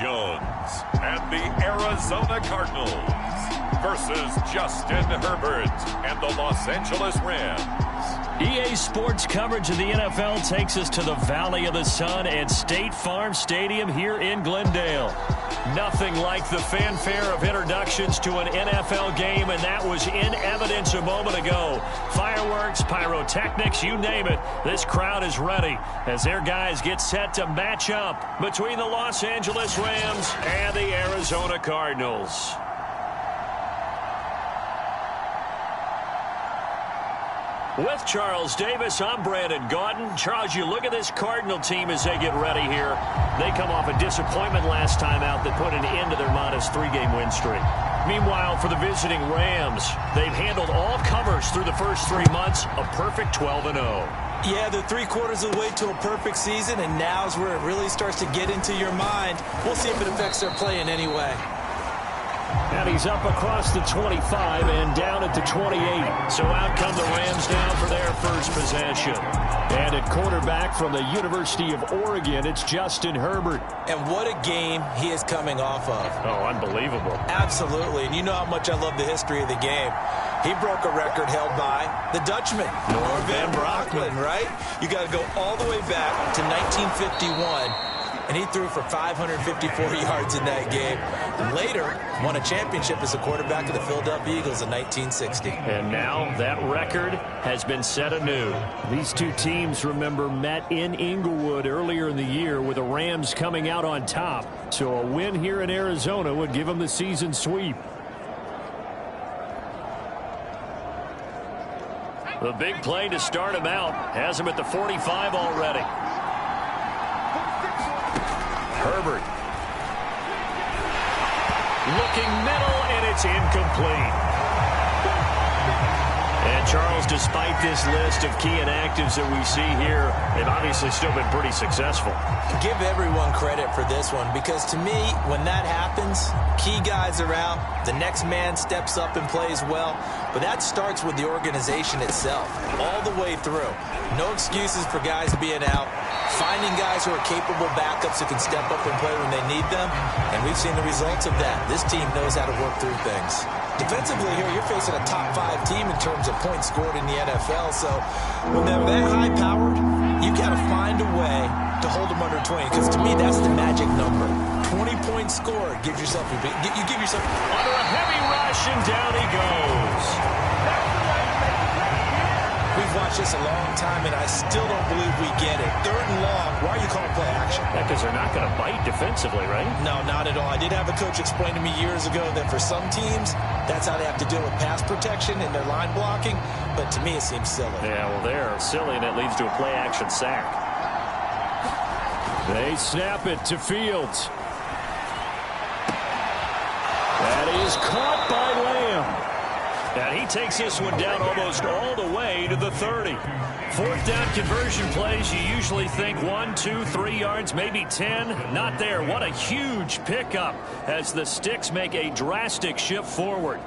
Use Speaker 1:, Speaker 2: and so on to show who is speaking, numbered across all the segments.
Speaker 1: Jones and the Arizona Cardinals versus Justin Herbert and the Los Angeles Rams.
Speaker 2: EA Sports coverage of the NFL takes us to the Valley of the Sun at State Farm Stadium here in Glendale. Nothing like the fanfare of introductions to an NFL game, and that was in evidence a moment ago. Fireworks, pyrotechnics, you name it. This crowd is ready as their guys get set to match up between the Los Angeles Rams and the Arizona Cardinals. With Charles Davis, I'm Brandon Gaudin. Charles, you look at this Cardinal team as they get ready here. They come off a disappointment last time out that put an end to their modest 3-game win streak. Meanwhile, for the visiting Rams, they've handled all covers through the first 3 months, a perfect 12-0.
Speaker 3: Yeah, they're 3/4 of the way to a perfect season, and now's where it really starts to get into your mind. We'll see if it affects their play in any way.
Speaker 2: And he's up across the 25 and down at the 28. So out come the Rams now for their first possession. And at quarterback from the University of Oregon, it's Justin Herbert.
Speaker 3: And what a game he is coming off of.
Speaker 2: Oh, unbelievable.
Speaker 3: Absolutely. And you know how much I love the history of the game. He broke a record held by the Dutchman, Norm Van Brocklin, right? You got to go all the way back to 1951. And he threw for 554 yards in that game. And later, won a championship as a quarterback of the Philadelphia Eagles in 1960.
Speaker 2: And now that record has been set anew. These two teams, remember, met in Inglewood earlier in the year with the Rams coming out on top. So a win here in Arizona would give them the season sweep. The big play to start him out has him at the 45 already. Herbert. Looking middle, and it's incomplete. And Charles, despite this list of key inactives that we see here, they've obviously still been pretty successful.
Speaker 3: Give everyone credit for this one, because to me, when that happens, key guys are out, the next man steps up and plays well, but that starts with the organization itself, all the way through. No excuses for guys being out. Finding guys who are capable backups who can step up and play when they need them, and we've seen the results of that. This team knows how to work through things. Defensively here, you're facing a top 5 team in terms of points scored in the NFL, so when they're that high-powered, you got to find a way to hold them under 20, because to me, that's the magic number. 20 points scored, you give yourself under
Speaker 2: a heavy rush, and down he goes.
Speaker 3: We've watched this a long time, and I still don't believe we get it. 3rd and long, why are you calling play action?
Speaker 2: Because they're not going to bite defensively, right?
Speaker 3: No, not at all. I did have a coach explain to me years ago that for some teams, that's how they have to deal with pass protection and their line blocking, but to me it seems silly.
Speaker 2: Yeah, well, they're silly, and it leads to a play action sack. They snap it to Fields. That is caught by Lamb. And he takes this one down almost all the way to the 30. 4th down conversion plays, you usually think 1, 2, 3 yards, maybe 10. Not there. What a huge pickup as the Sticks make a drastic shift forward.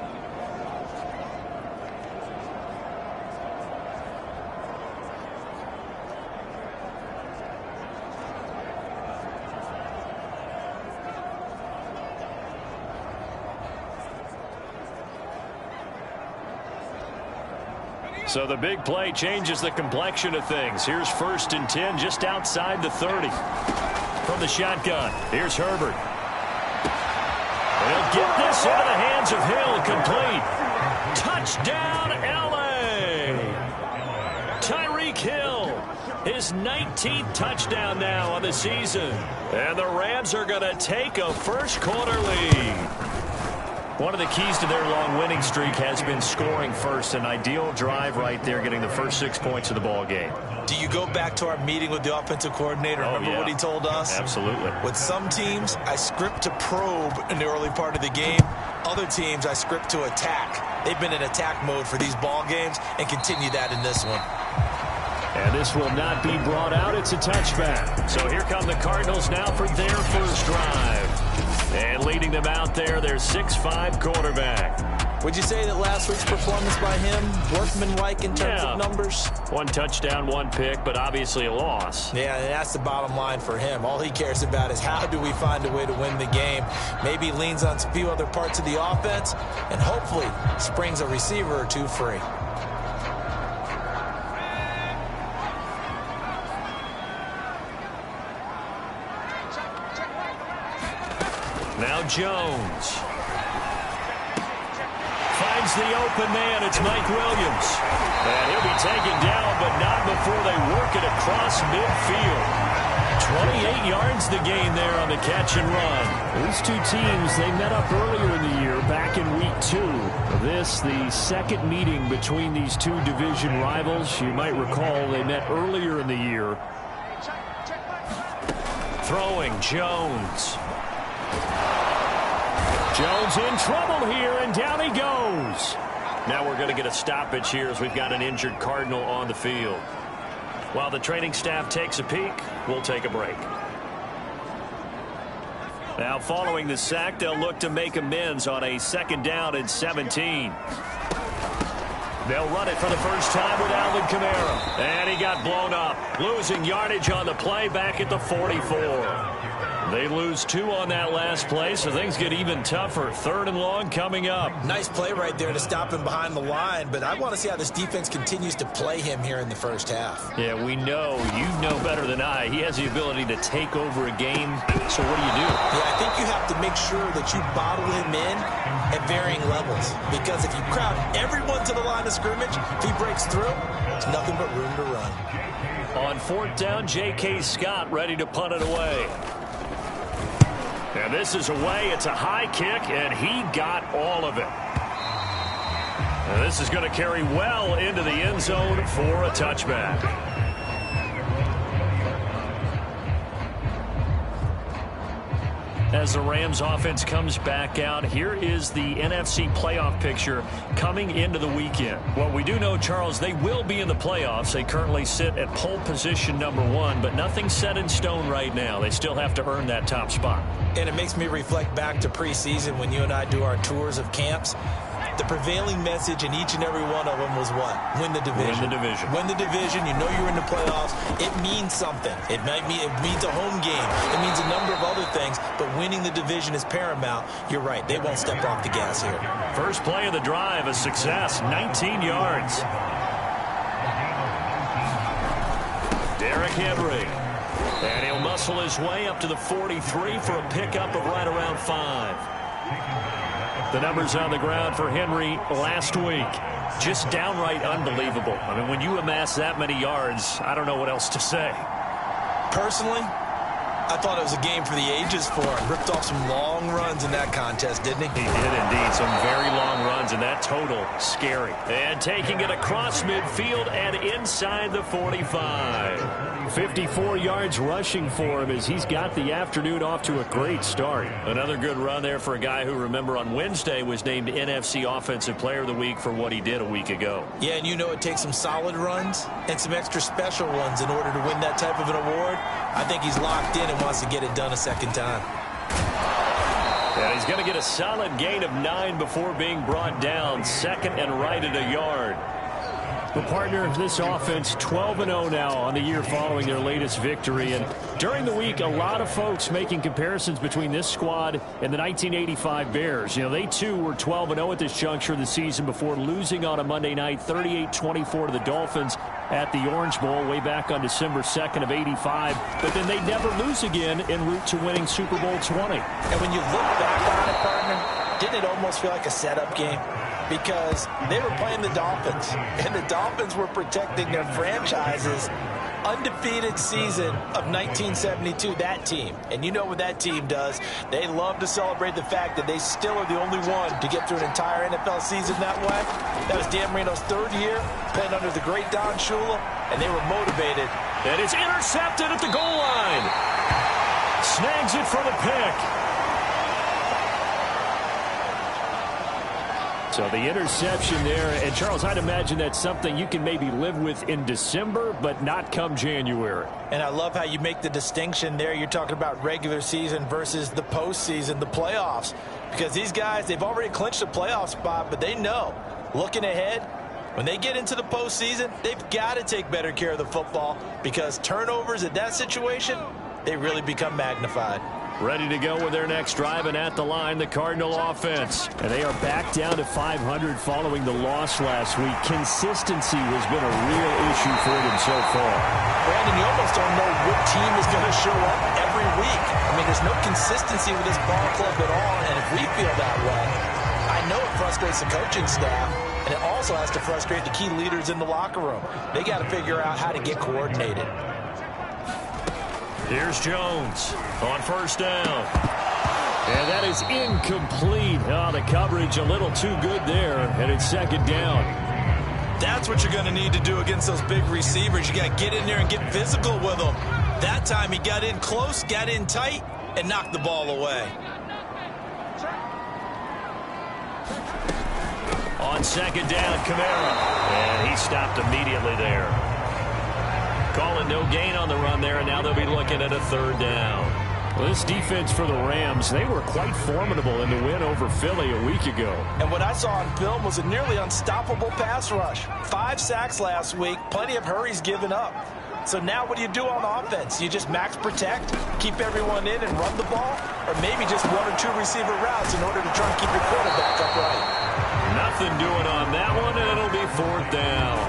Speaker 2: So the big play changes the complexion of things. Here's 1st and 10 just outside the 30. From the shotgun, here's Herbert. They'll get this into the hands of Hill, complete. Touchdown, L.A. Tyreek Hill, his 19th touchdown now on the season. And the Rams are going to take a first-quarter lead. One of the keys to their long winning streak has been scoring first. An ideal drive right there, getting the first 6 points of the ball game.
Speaker 3: Do you go back to our meeting with the offensive coordinator? Remember what he told us?
Speaker 2: Absolutely.
Speaker 3: With some teams, I script to probe in the early part of the game. Other teams, I script to attack. They've been in attack mode for these ball games and continue that in this one.
Speaker 2: And this will not be brought out. It's a touchback. So here come the Cardinals now for their first drive. And leading them out there, their 6'5" quarterback.
Speaker 3: Would you say that last week's performance by him, workmanlike in terms of numbers?
Speaker 2: 1 touchdown, 1 pick, but obviously a loss.
Speaker 3: Yeah, and that's the bottom line for him. All he cares about is how do we find a way to win the game. Maybe he leans on a few other parts of the offense and hopefully springs a receiver or two free.
Speaker 2: Now Jones. Finds the open man. It's Mike Williams. And he'll be taken down, but not before they work it across midfield. 28 yards the gain there on the catch and run.
Speaker 4: These two teams, they met up earlier in the year, back in week 2. This, the second meeting between these two division rivals. You might recall they met earlier in the year.
Speaker 2: Throwing Jones. Jones in trouble here, and down he goes. Now we're going to get a stoppage here as we've got an injured Cardinal on the field. While the training staff takes a peek, we'll take a break. Now following the sack, they'll look to make amends on a 2nd down and 17. They'll run it for the first time with Alvin Kamara. And he got blown up, losing yardage on the play back at the 44. They lose 2 on that last play, so things get even tougher. 3rd and long coming up.
Speaker 3: Nice play right there to stop him behind the line, but I want to see how this defense continues to play him here in the first half.
Speaker 2: Yeah, we know. You know better than I. He has the ability to take over a game, so what do you do?
Speaker 3: Yeah, I think you have to make sure that you bottle him in at varying levels, because if you crowd everyone to the line of scrimmage, if he breaks through, there's nothing but room to run.
Speaker 2: On 4th down, J.K. Scott ready to punt it away. And this is away. It's a high kick, and he got all of it. And this is going to carry well into the end zone for a touchback. As the Rams offense comes back out, here is the NFC playoff picture coming into the weekend. Well, we do know, Charles, they will be in the playoffs. They currently sit at pole position #1, but nothing's set in stone right now. They still have to earn that top spot.
Speaker 3: And it makes me reflect back to preseason when you and I do our tours of camps. The prevailing message in each and every one of them was what? Win the division.
Speaker 2: Win the division.
Speaker 3: Win the division. You know you're in the playoffs. It means something. It means a home game. It means a number of other things, but winning the division is paramount. You're right. They won't step off the gas here.
Speaker 2: First play of the drive, a success, 19 yards. Derrick Henry. And he'll muscle his way up to the 43 for a pickup of right around 5. The numbers on the ground for Henry last week, just downright unbelievable. I mean, when you amass that many yards, I don't know what else to say.
Speaker 3: Personally, I thought it was a game for the ages for him. Ripped off some long runs in that contest, didn't he?
Speaker 2: He did indeed. Some very long runs, and that total, scary. And taking it across midfield and inside the 45.
Speaker 4: 54 yards rushing for him as he's got the afternoon off to a great start.
Speaker 2: Another good run there for a guy who, remember, on Wednesday was named NFC Offensive Player of the Week for what he did a week ago.
Speaker 3: Yeah, and you know it takes some solid runs and some extra special ones in order to win that type of an award. I think he's locked in and wants to get it done a second time.
Speaker 2: And he's going to get a solid gain of 9 before being brought down. 2nd and right at a yard.
Speaker 4: The partner of this offense, 12-0 now on the year following their latest victory. And during the week, a lot of folks making comparisons between this squad and the 1985 Bears. You know, they too were 12-0 at this juncture of the season before losing on a Monday night 38-24 to the Dolphins at the Orange Bowl way back on December 2nd of 85. But then they never lose again en route to winning Super Bowl 20.
Speaker 3: And when you look back on it, partner, didn't it almost feel like a setup game? Because they were playing the Dolphins, and the Dolphins were protecting their franchise's undefeated season of 1972, that team. And you know what that team does. They love to celebrate the fact that they still are the only one to get through an entire NFL season that way. That was Dan Marino's 3rd year, playing under the great Don Shula, and they were motivated.
Speaker 2: And it's intercepted at the goal line. Snags it for the pick.
Speaker 4: So the interception there, and Charles, I'd imagine that's something you can maybe live with in December, but not come January.
Speaker 3: And I love how you make the distinction there. You're talking about regular season versus the postseason, the playoffs. Because these guys, they've already clinched a playoff spot, but they know, looking ahead, when they get into the postseason, they've got to take better care of the football because turnovers in that situation, they really become magnified.
Speaker 4: Ready to go with their next drive, and at the line, the Cardinal offense. And they are back down to 500 following the loss last week. Consistency has been a real issue for them so far.
Speaker 3: Brandon, you almost don't know what team is going to show up every week. I mean, there's no consistency with this ball club at all, and if we feel that way, I know it frustrates the coaching staff, and it also has to frustrate the key leaders in the locker room. They got to figure out how to get coordinated.
Speaker 2: Here's Jones on first down. And that is incomplete. Oh, the coverage a little too good there, and it's second down.
Speaker 3: That's what you're going to need to do against those big receivers. You got to get in there and get physical with them. That time he got in close, got in tight, and knocked the ball away.
Speaker 2: On second down, Kamara. And he stopped immediately there. Calling no gain on the run there, and now they'll be looking at a third down.
Speaker 4: Well, this defense for the Rams, they were quite formidable in the win over Philly a week ago.
Speaker 3: And what I saw on film was a nearly unstoppable pass rush. 5 sacks last week, plenty of hurries given up. So now what do you do on offense? You just max protect, keep everyone in and run the ball, or maybe just 1 or 2 receiver routes in order to try and keep your quarterback upright?
Speaker 2: Nothing doing on that one, and it'll be fourth down.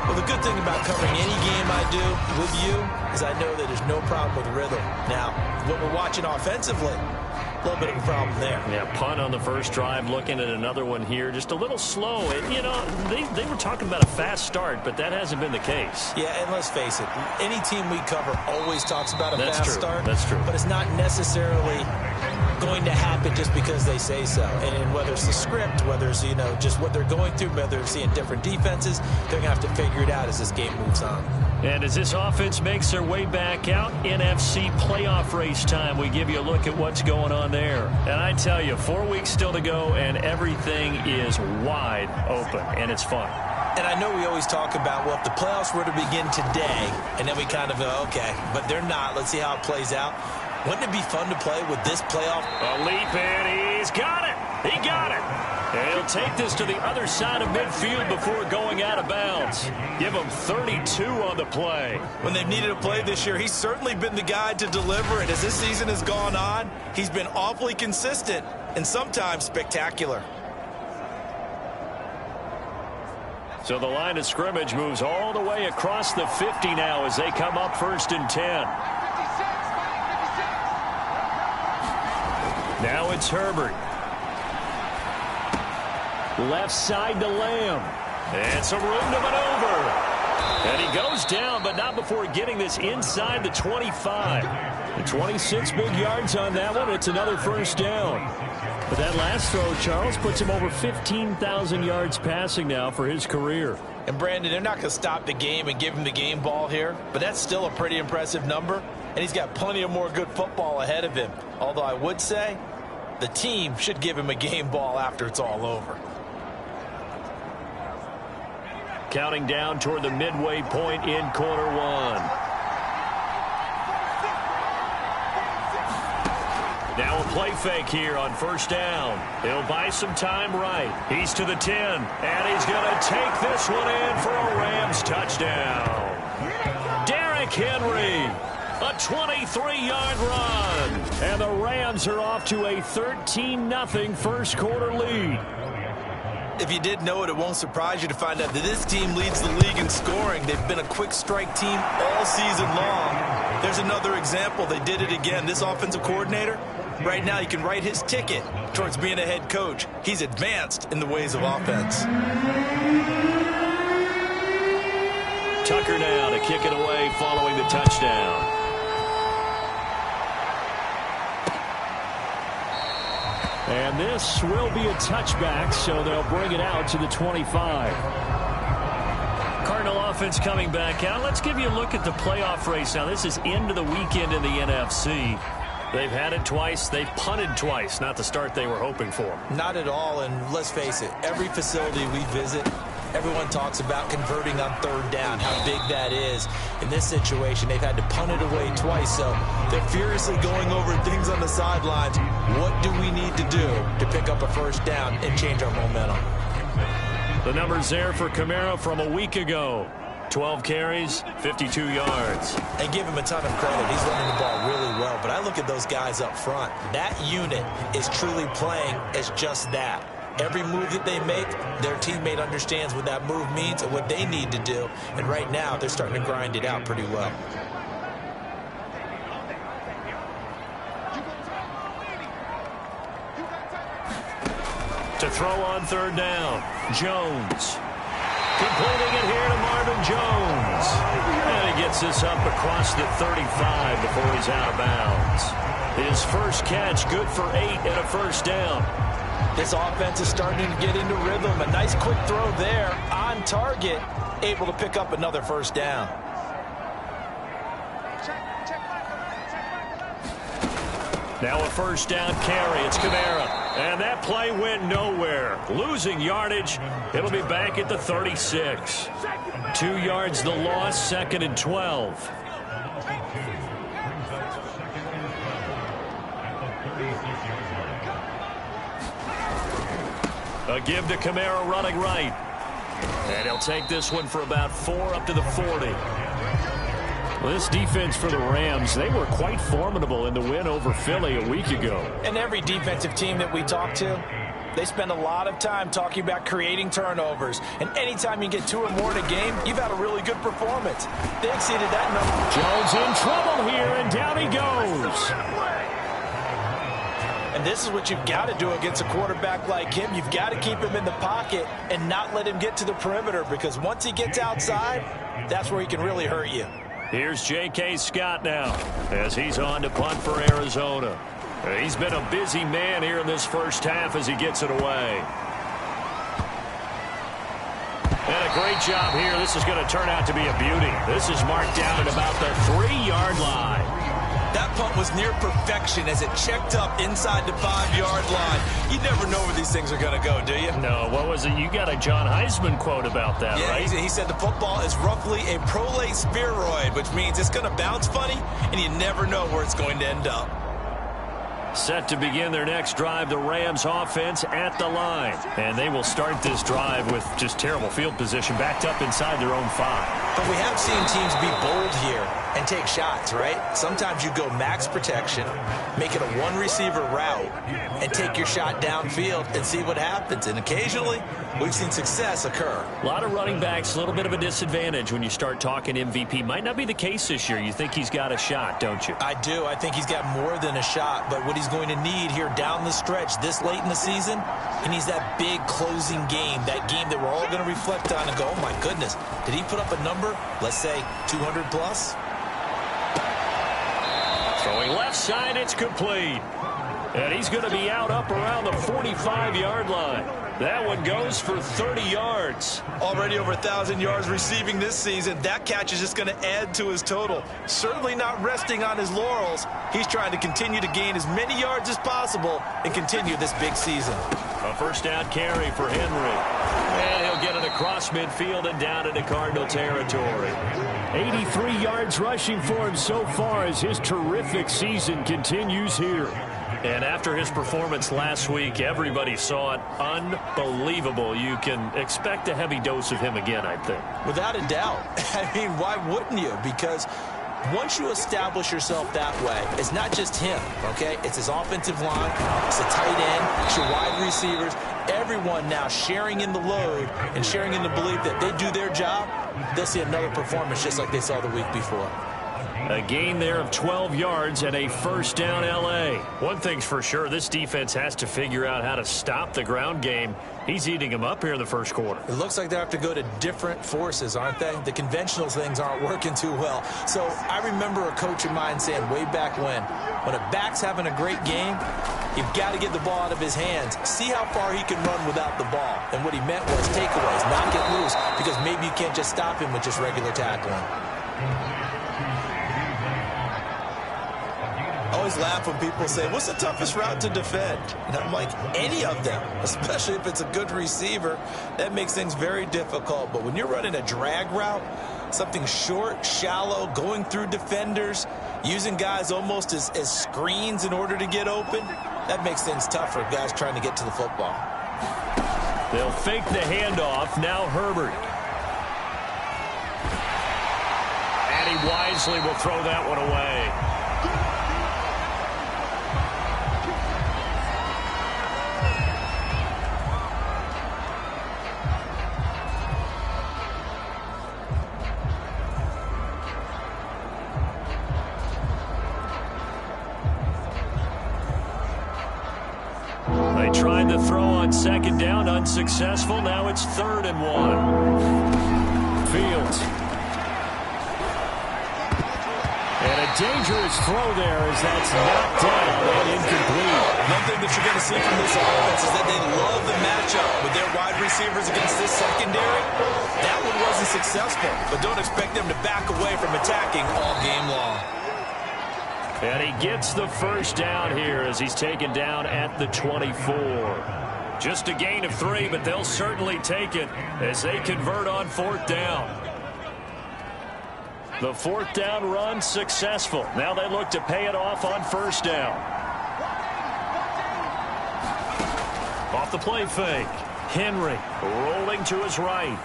Speaker 3: Well, the good thing about covering any game I do with you is I know that there's no problem with rhythm. Now, what we're watching offensively, a little bit of a problem there.
Speaker 2: Yeah, punt on the first drive, looking at another one here, just a little slow. You know, they were talking about a fast start, but that hasn't been the case.
Speaker 3: Yeah, and let's face it, any team we cover always talks about a fast start.
Speaker 2: That's true.
Speaker 3: But it's not necessarily going to happen just because they say so. And whether it's the script, whether it's, you know, just what they're going through, whether they're seeing different defenses, they're going to have to figure it out as this game moves on.
Speaker 2: And as this offense makes their way back out, NFC playoff race time, we give you a look at what's going on there. And I tell you, 4 weeks still to go, and everything is wide open, and it's fun.
Speaker 3: And I know we always talk about, well, if the playoffs were to begin today, and then we kind of go, okay, but they're not. Let's see how it plays out. Wouldn't it be fun to play with this playoff?
Speaker 2: A leap in. He's got it. He got it. And he'll take this to the other side of midfield before going out of bounds. Give him 32 on the play.
Speaker 3: When they've needed a play this year, he's certainly been the guy to deliver. And as this season has gone on, he's been awfully consistent and sometimes spectacular.
Speaker 2: So the line of scrimmage moves all the way across the 50 now as they come up 1st and 10. Now it's Herbert. Left side to Lamb. And some room to maneuver. And he goes down, but not before getting this inside the 25. The 26 big yards on that one. It's another first down. But that last throw, Charles, puts him over 15,000 yards passing now for his career.
Speaker 3: And, Brandon, they're not going to stop the game and give him the game ball here, but that's still a pretty impressive number, and he's got plenty of more good football ahead of him. Although I would say the team should give him a game ball after it's all over.
Speaker 2: Counting down toward the midway point in quarter one. Now a play fake here on first down. He'll buy some time right. He's to the 10, and he's going to take this one in for a Rams touchdown. Derrick Henry, a 23-yard run.
Speaker 4: And the Rams are off to a 13-0 first quarter lead.
Speaker 3: If you did know it, it won't surprise you to find out that this team leads the league in scoring. They've been a quick strike team all season long. There's another example. They did it again. This offensive coordinator, right now, you can write his ticket towards being a head coach. He's advanced in the ways of offense.
Speaker 2: Tucker now to kick it away following the touchdown.
Speaker 4: And this will be a touchback, so they'll bring it out to the 25.
Speaker 2: Cardinal offense coming back out. Let's give you a look at the playoff race now. This is into the weekend in the NFC. They've had it twice. They've punted twice. Not the start they were hoping for.
Speaker 3: Not at all, and let's face it, every facility we visit, Everyone talks about converting on third down, how big that is. In this situation, they've had to punt it away twice, so they're furiously going over things on the sidelines. What do we need to do to pick up a first down and change our momentum?
Speaker 2: The numbers there for Kamara from a week ago. 12 carries, 52 yards.
Speaker 3: And give him a ton of credit. He's running the ball really well. But I look at those guys up front. That unit is truly playing as just that. Every move that they make, their teammate understands what that move means and what they need to do. And right now, they're starting to grind it out pretty well.
Speaker 2: To throw on third down, Jones. Completing it here to Marvin Jones. And he gets this up across the 35 before he's out of bounds. His first catch, good for 8 and a first down.
Speaker 3: This offense is starting to get into rhythm. A nice quick throw there on target, able to pick up another first down.
Speaker 2: Now a first down carry. It's Kamara. And that play went nowhere. Losing yardage. It'll be back at the 36. 2 yards the loss, 2nd and 12. A give to Kamara running right. And he'll take this one for about 4 up to the 40.
Speaker 4: Well, this defense for the Rams, they were quite formidable in the win over Philly a week ago.
Speaker 3: And every defensive team that we talk to, they spend a lot of time talking about creating turnovers. And anytime you get 2 or more in a game, you've had a really good performance. They exceeded that number.
Speaker 4: Jones in trouble here, and down he goes.
Speaker 3: And this is what you've got to do against a quarterback like him. You've got to keep him in the pocket and not let him get to the perimeter, because once he gets outside, that's where he can really hurt you.
Speaker 2: Here's J.K. Scott now as he's on to punt for Arizona. He's been a busy man here in this first half as he gets it away. And a great job here. This is going to turn out to be a beauty. This is marked down at about the 3-yard line.
Speaker 3: That punt was near perfection as it checked up inside the 5-yard line. You never know where these things are going to go, do you?
Speaker 2: No, what was it? You got a John Heisman quote about that,
Speaker 3: yeah,
Speaker 2: right?
Speaker 3: He said the football is roughly a prolate spheroid, which means it's going to bounce funny, and you never know where it's going to end up.
Speaker 2: Set to begin their next drive, the Rams offense at the line. And they will start this drive with just terrible field position, backed up inside their own 5.
Speaker 3: But we have seen teams be bold here and take shots, right? Sometimes you go max protection, make it a one-receiver route, and take your shot downfield and see what happens. And occasionally, we've seen success occur.
Speaker 2: A lot of running backs, a little bit of a disadvantage when you start talking MVP. Might not be the case this year. You think he's got a shot, don't you?
Speaker 3: I do. I think he's got more than a shot. But what he's going to need here down the stretch this late in the season, he needs that big closing game, that game that we're all going to reflect on and go, oh, my goodness, did he put up a number, let's say 200 plus?
Speaker 2: Throwing left side, it's complete. And he's going to be out up around the 45-yard line. That one goes for 30 yards.
Speaker 3: Already over 1,000 yards receiving this season. That catch is just going to add to his total. Certainly not resting on his laurels. He's trying to continue to gain as many yards as possible and continue this big season.
Speaker 2: A first down carry for Henry. And he'll get it across midfield and down into Cardinal territory.
Speaker 4: 83 yards rushing for him so far as his terrific season continues here.
Speaker 2: And after his performance last week, everybody saw it. Unbelievable. You can expect a heavy dose of him again, I think.
Speaker 3: Without a doubt. I mean, why wouldn't you? Because once you establish yourself that way, it's not just him, okay? It's his offensive line, it's the tight end, it's your wide receivers, everyone now sharing in the load and sharing in the belief that they do their job, they'll see another performance just like they saw the week before.
Speaker 2: A gain there of 12 yards and a first down L.A. One thing's for sure, this defense has to figure out how to stop the ground game. He's eating them up here in the first quarter.
Speaker 3: It looks like they have to go to different forces, aren't they? The conventional things aren't working too well. So I remember a coach of mine saying way back when a back's having a great game, you've got to get the ball out of his hands. See how far he can run without the ball. And what he meant was takeaways, not get loose, because maybe you can't just stop him with just regular tackling. Oh, always laugh when people say, what's the toughest route to defend? And I'm like, any of them, especially if it's a good receiver. That makes things very difficult. But when you're running a drag route, something short, shallow, going through defenders, using guys almost as screens in order to get open, that makes things tough for guys trying to get to the football.
Speaker 2: They'll fake the handoff. Now Herbert. And he wisely will throw that one away. They tried to throw on second down, unsuccessful. Now it's 3rd and 1. Fields. And a dangerous throw there as that's knocked down and incomplete.
Speaker 3: One thing that you're going to see from this offense is that they love the matchup with their wide receivers against this secondary. That one wasn't successful, but don't expect them to back away from attacking all game long.
Speaker 2: And he gets the first down here as he's taken down at the 24. Just a gain of 3, but they'll certainly take it as they convert on 4th down. The 4th down run successful. Now they look to pay it off on 1st down. Off the play fake. Henry rolling to his right.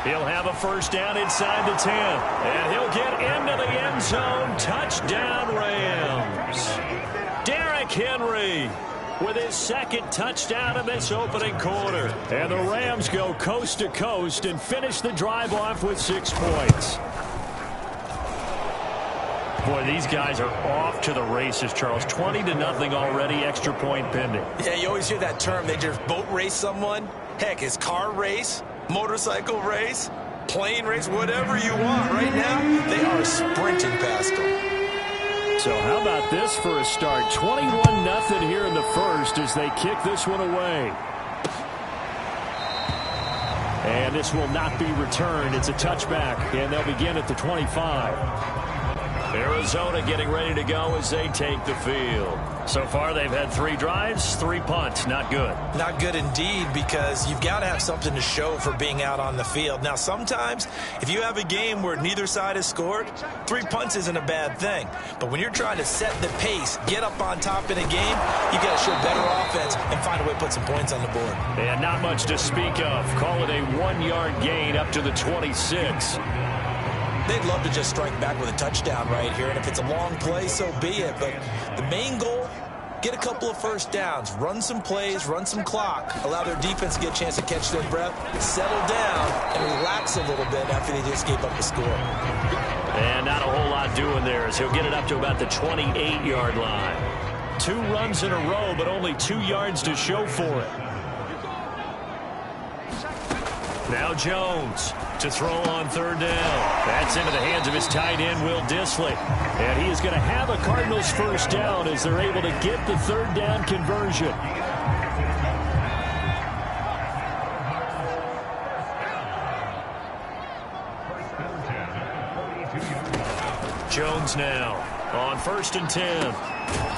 Speaker 2: He'll have a 1st down inside the 10. And he'll get into the end zone. Touchdown, Rams. Derrick Henry with his 2nd touchdown in this opening quarter. And the Rams go coast to coast and finish the drive off with 6 points. Boy, these guys are off to the races, Charles. 20-0 already, extra point pending.
Speaker 3: Yeah, you always hear that term. They just boat race someone. Heck, it's car race, motorcycle race, plane race, whatever you want. Right now, they are sprinting past them.
Speaker 2: So how about this for a start? 21-0 here in the first as they kick this one away. And this will not be returned. It's a touchback, and they'll begin at the 25. Arizona getting ready to go as they take the field. So far, they've had 3 drives, 3 punts. Not good.
Speaker 3: Not good indeed, because you've got to have something to show for being out on the field. Now, sometimes, if you have a game where neither side has scored, 3 punts isn't a bad thing. But when you're trying to set the pace, get up on top in a game, you got to show better offense and find a way to put some points on the board.
Speaker 2: And not much to speak of. Call it a 1-yard gain up to the 26.
Speaker 3: They'd love to just strike back with a touchdown right here, and if it's a long play, so be it. But the main goal, get a couple of 1st downs, run some plays, run some clock, allow their defense to get a chance to catch their breath, settle down, and relax a little bit after they just gave up the score.
Speaker 2: And not a whole lot doing there as he'll get it up to about the 28-yard line. 2 runs in a row, but only 2 yards to show for it. Now Jones to throw on 3rd down. That's into the hands of his tight end, Will Dissly. And he is going to have a Cardinals 1st down as they're able to get the 3rd down conversion. Jones now on 1st and 10.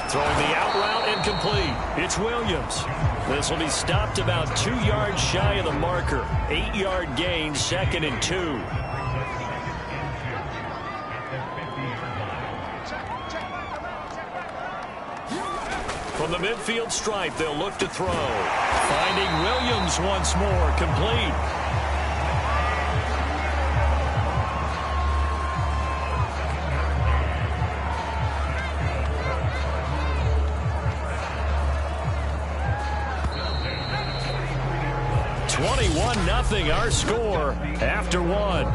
Speaker 2: Throwing the out route incomplete. It's Williams. This will be stopped about 2 yards shy of the marker. 8-yard gain, 2nd and 2. From the midfield stripe, they'll look to throw. Finding Williams once more, complete. Nothing, our score after 1.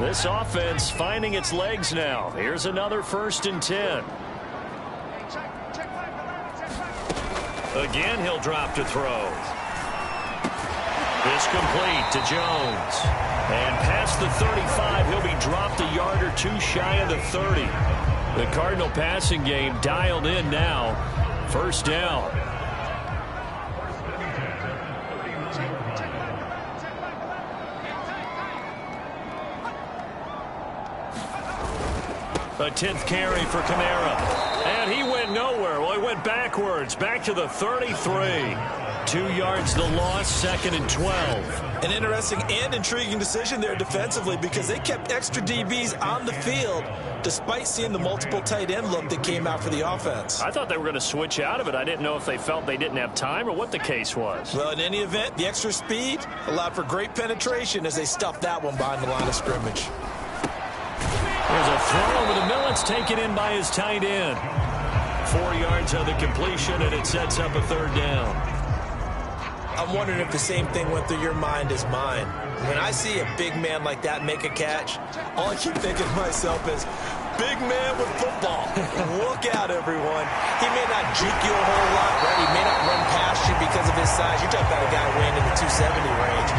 Speaker 2: This offense finding its legs now. Here's another 1st and 10. Again, he'll drop to throw. This complete to Jones. And past the 35, he'll be dropped a yard or 2 shy of the 30. The Cardinal passing game dialed in now. 1st down. A 10th carry for Kamara. And he went nowhere. Well, he went backwards. Back to the 33. 2 yards the loss, 2nd and 12.
Speaker 3: An interesting and intriguing decision there defensively because they kept extra DBs on the field despite seeing the multiple tight end look that came out for the offense.
Speaker 2: I thought they were going to switch out of it. I didn't know if they felt they didn't have time or what the case was.
Speaker 3: Well, in any event, the extra speed allowed for great penetration as they stuffed that one behind the line of scrimmage.
Speaker 2: There's a throw over the middle. It's taken in by his tight end. 4 yards on the completion, and it sets up a 3rd down.
Speaker 3: I'm wondering if the same thing went through your mind as mine. When I see a big man like that make a catch, all I keep thinking to myself is, big man with football. Look out, everyone. He may not juke you a whole lot, right? He may not run past you because of his size. You're talking about a guy weighing in the 270 range.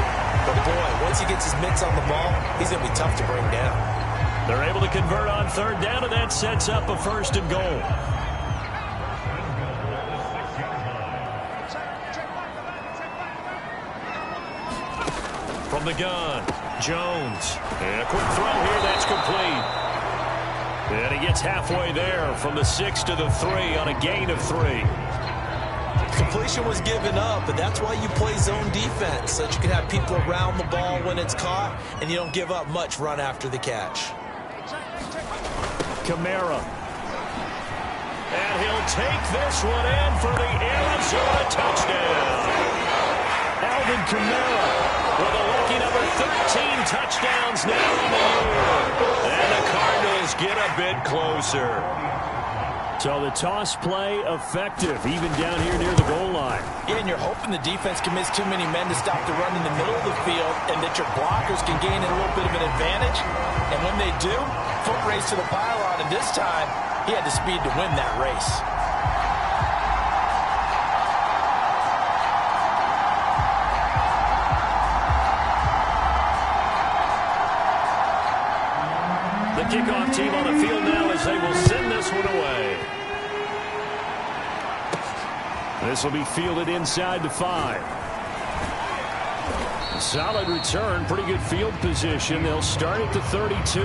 Speaker 3: But, boy, once he gets his mitts on the ball, he's going to be tough to bring down.
Speaker 2: They're able to convert on 3rd down, and that sets up a 1st and goal. From the gun, Jones. And a quick throw here, that's complete. And he gets halfway there from the 6 to the 3 on a gain of 3.
Speaker 3: Completion was given up, but that's why you play zone defense, so that you can have people around the ball when it's caught, and you don't give up much run after the catch.
Speaker 2: Kamara. And he'll take this one in for the Arizona touchdown. Alvin Kamara with a lucky number 13 touchdowns now on the year. And the Cardinals get a bit closer.
Speaker 4: So the toss play effective, even down here near the goal line.
Speaker 3: Yeah, and you're hoping the defense can miss too many men to stop the run in the middle of the field and that your blockers can gain a little bit of an advantage. And when they do, foot race to the pylon, and this time he had the speed to win that race.
Speaker 2: The kickoff team on the field now as they will send this one away. This will be fielded inside the 5. Solid return, pretty good field position. They'll start at the 32.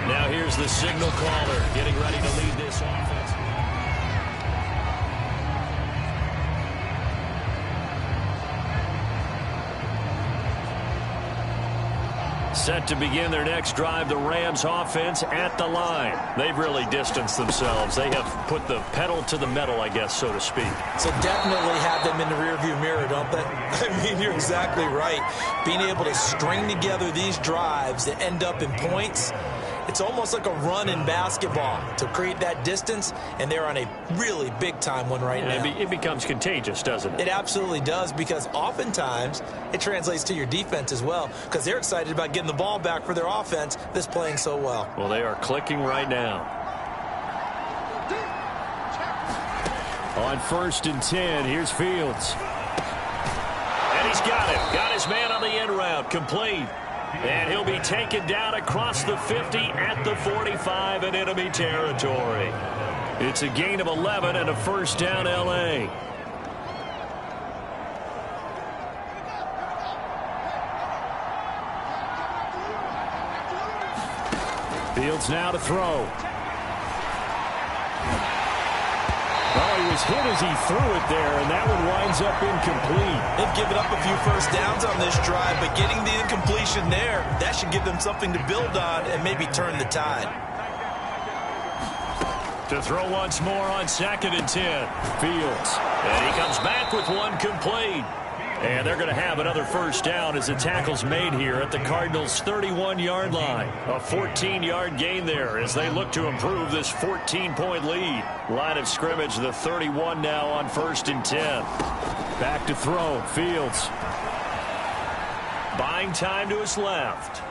Speaker 2: Now here's the signal caller getting ready to lead this offense. Set to begin their next drive, the Rams offense at the line. They've really distanced themselves. They have put the pedal to the metal, I guess, so to speak.
Speaker 3: So definitely have them in the rearview mirror, don't they? I mean, you're exactly right. Being able to string together these drives that end up in points, it's almost like a run in basketball to create that distance, and they're on a really big-time one right now.
Speaker 2: It becomes contagious, doesn't it?
Speaker 3: It absolutely does, because oftentimes it translates to your defense as well, because they're excited about getting the ball back for their offense that's playing so well.
Speaker 2: Well, they are clicking right now.
Speaker 4: On 1st and 10, here's Fields.
Speaker 2: And he's got it. Got his man on the end route. Complete. And he'll be taken down across the 50 at the 45 in enemy territory. It's a gain of 11 and a 1st down, L.A.
Speaker 4: Fields now to throw. Oh, he was hit as he threw it there, and that one winds up incomplete.
Speaker 3: They've given up a few 1st downs on this drive, but getting the incompletion there, that should give them something to build on and maybe turn the tide.
Speaker 2: To throw once more on 2nd and 10. Fields. And he comes back with one complete. And they're going to have another 1st down as the tackle's made here at the Cardinals' 31-yard line. A 14-yard gain there as they look to improve this 14-point lead. Line of scrimmage, the 31 now on 1st and 10.
Speaker 4: Back to throw. Fields.
Speaker 2: Buying time to his left.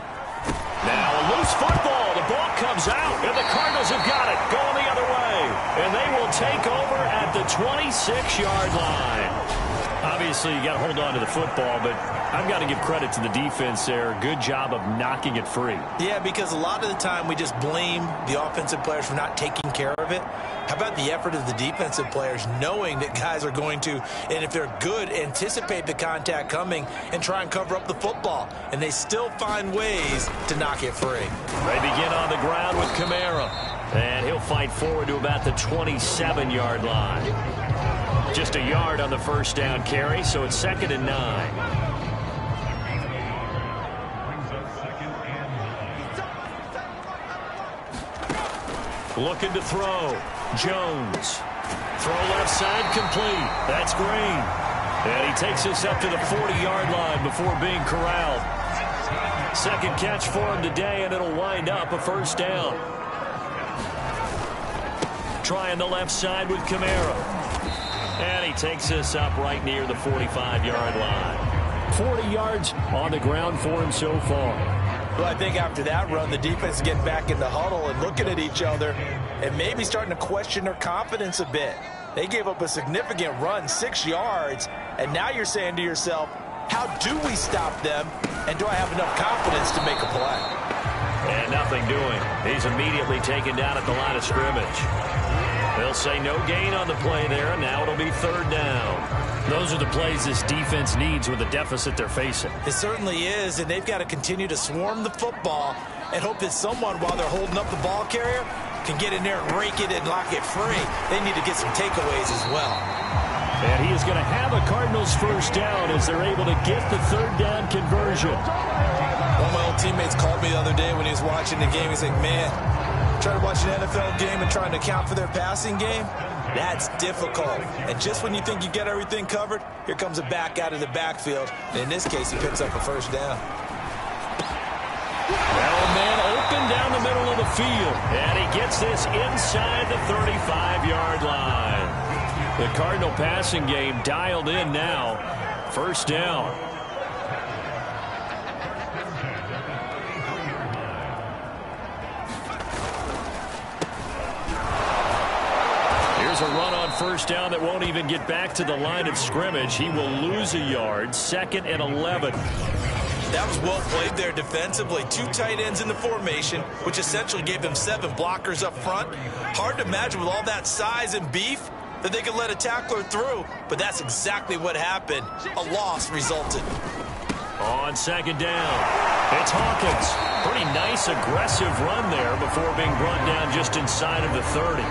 Speaker 2: Now a loose football. The ball comes out, and the Cardinals have got it. Going the other way. And they will take over at the 26-yard line. Obviously, you got to hold on to the football, but I've got to give credit to the defense there. Good job of knocking it free.
Speaker 3: Yeah, because a lot of the time we just blame the offensive players for not taking care of it. How about the effort of the defensive players knowing that guys are going to, and if they're good, anticipate the contact coming and try and cover up the football. And they still find ways to knock it free.
Speaker 2: They begin on the ground with Kamara. And he'll fight forward to about the 27-yard line. Just a yard on the first down carry, so it's 2nd and 9. Looking to throw. Jones. Throw left side complete. That's Green. And he takes this up to the 40-yard line before being corralled. Second catch for him today, and it'll wind up a first down. Trying the left side with Kamara. And he takes this up right near the 45-yard line. 40 yards on the ground for him so far.
Speaker 3: Well, I think after that run, the defense is getting back in the huddle and looking at each other and maybe starting to question their confidence a bit. They gave up a significant run, 6 yards, and now you're saying to yourself, how do we stop them, and do I have enough confidence to make a play?
Speaker 2: And nothing doing. He's immediately taken down at the line of scrimmage. They'll say no gain on the play there, and now it'll be 3rd down. Those are the plays this defense needs with the deficit they're facing.
Speaker 3: It certainly is, and they've got to continue to swarm the football and hope that someone, while they're holding up the ball carrier, can get in there and rake it and lock it free. They need to get some takeaways as well.
Speaker 2: And he is going to have a Cardinals first down as they're able to get the 3rd down conversion.
Speaker 3: One of my old teammates called me the other day when he was watching the game. He's like, man, trying to watch an NFL game and trying to account for their passing game, that's difficult. And just when you think you get everything covered, here comes a back out of the backfield. And in this case, he picks up a first down.
Speaker 2: Well, man, open down the middle of the field. And he gets this inside the 35-yard line. The Cardinal passing game dialed in now. First down. Here's a run on first down that won't even get back to the line of scrimmage. He will lose a yard. 2nd and 11.
Speaker 3: That was well played there defensively. 2 tight ends in the formation, which essentially gave them 7 blockers up front. Hard to imagine with all that size and beef that they could let a tackler through, but that's exactly what happened. A loss resulted.
Speaker 2: On 2nd down, it's Hawkins. Pretty nice, aggressive run there before being brought down just inside of the 30.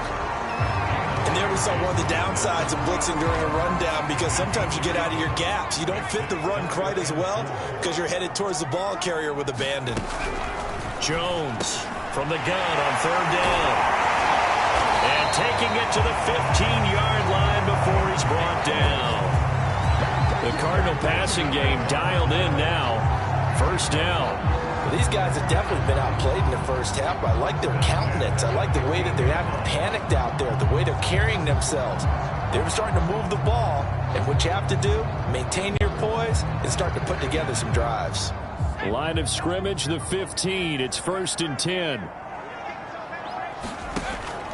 Speaker 3: And there we saw one of the downsides of blitzing during a rundown, because sometimes you get out of your gaps. You don't fit the run quite as well because you're headed towards the ball carrier with abandon.
Speaker 2: Jones from the gun on 3rd down. And taking it to the 15-yard line before he's brought down. The Cardinal passing game dialed in now. First down.
Speaker 3: Well, these guys have definitely been outplayed in the first half. I like their countenance. I like the way that they haven't panicked out there, the way they're carrying themselves. They're starting to move the ball, and what you have to do, maintain your poise and start to put together some drives.
Speaker 2: Line of scrimmage, the 15. It's 1st and 10.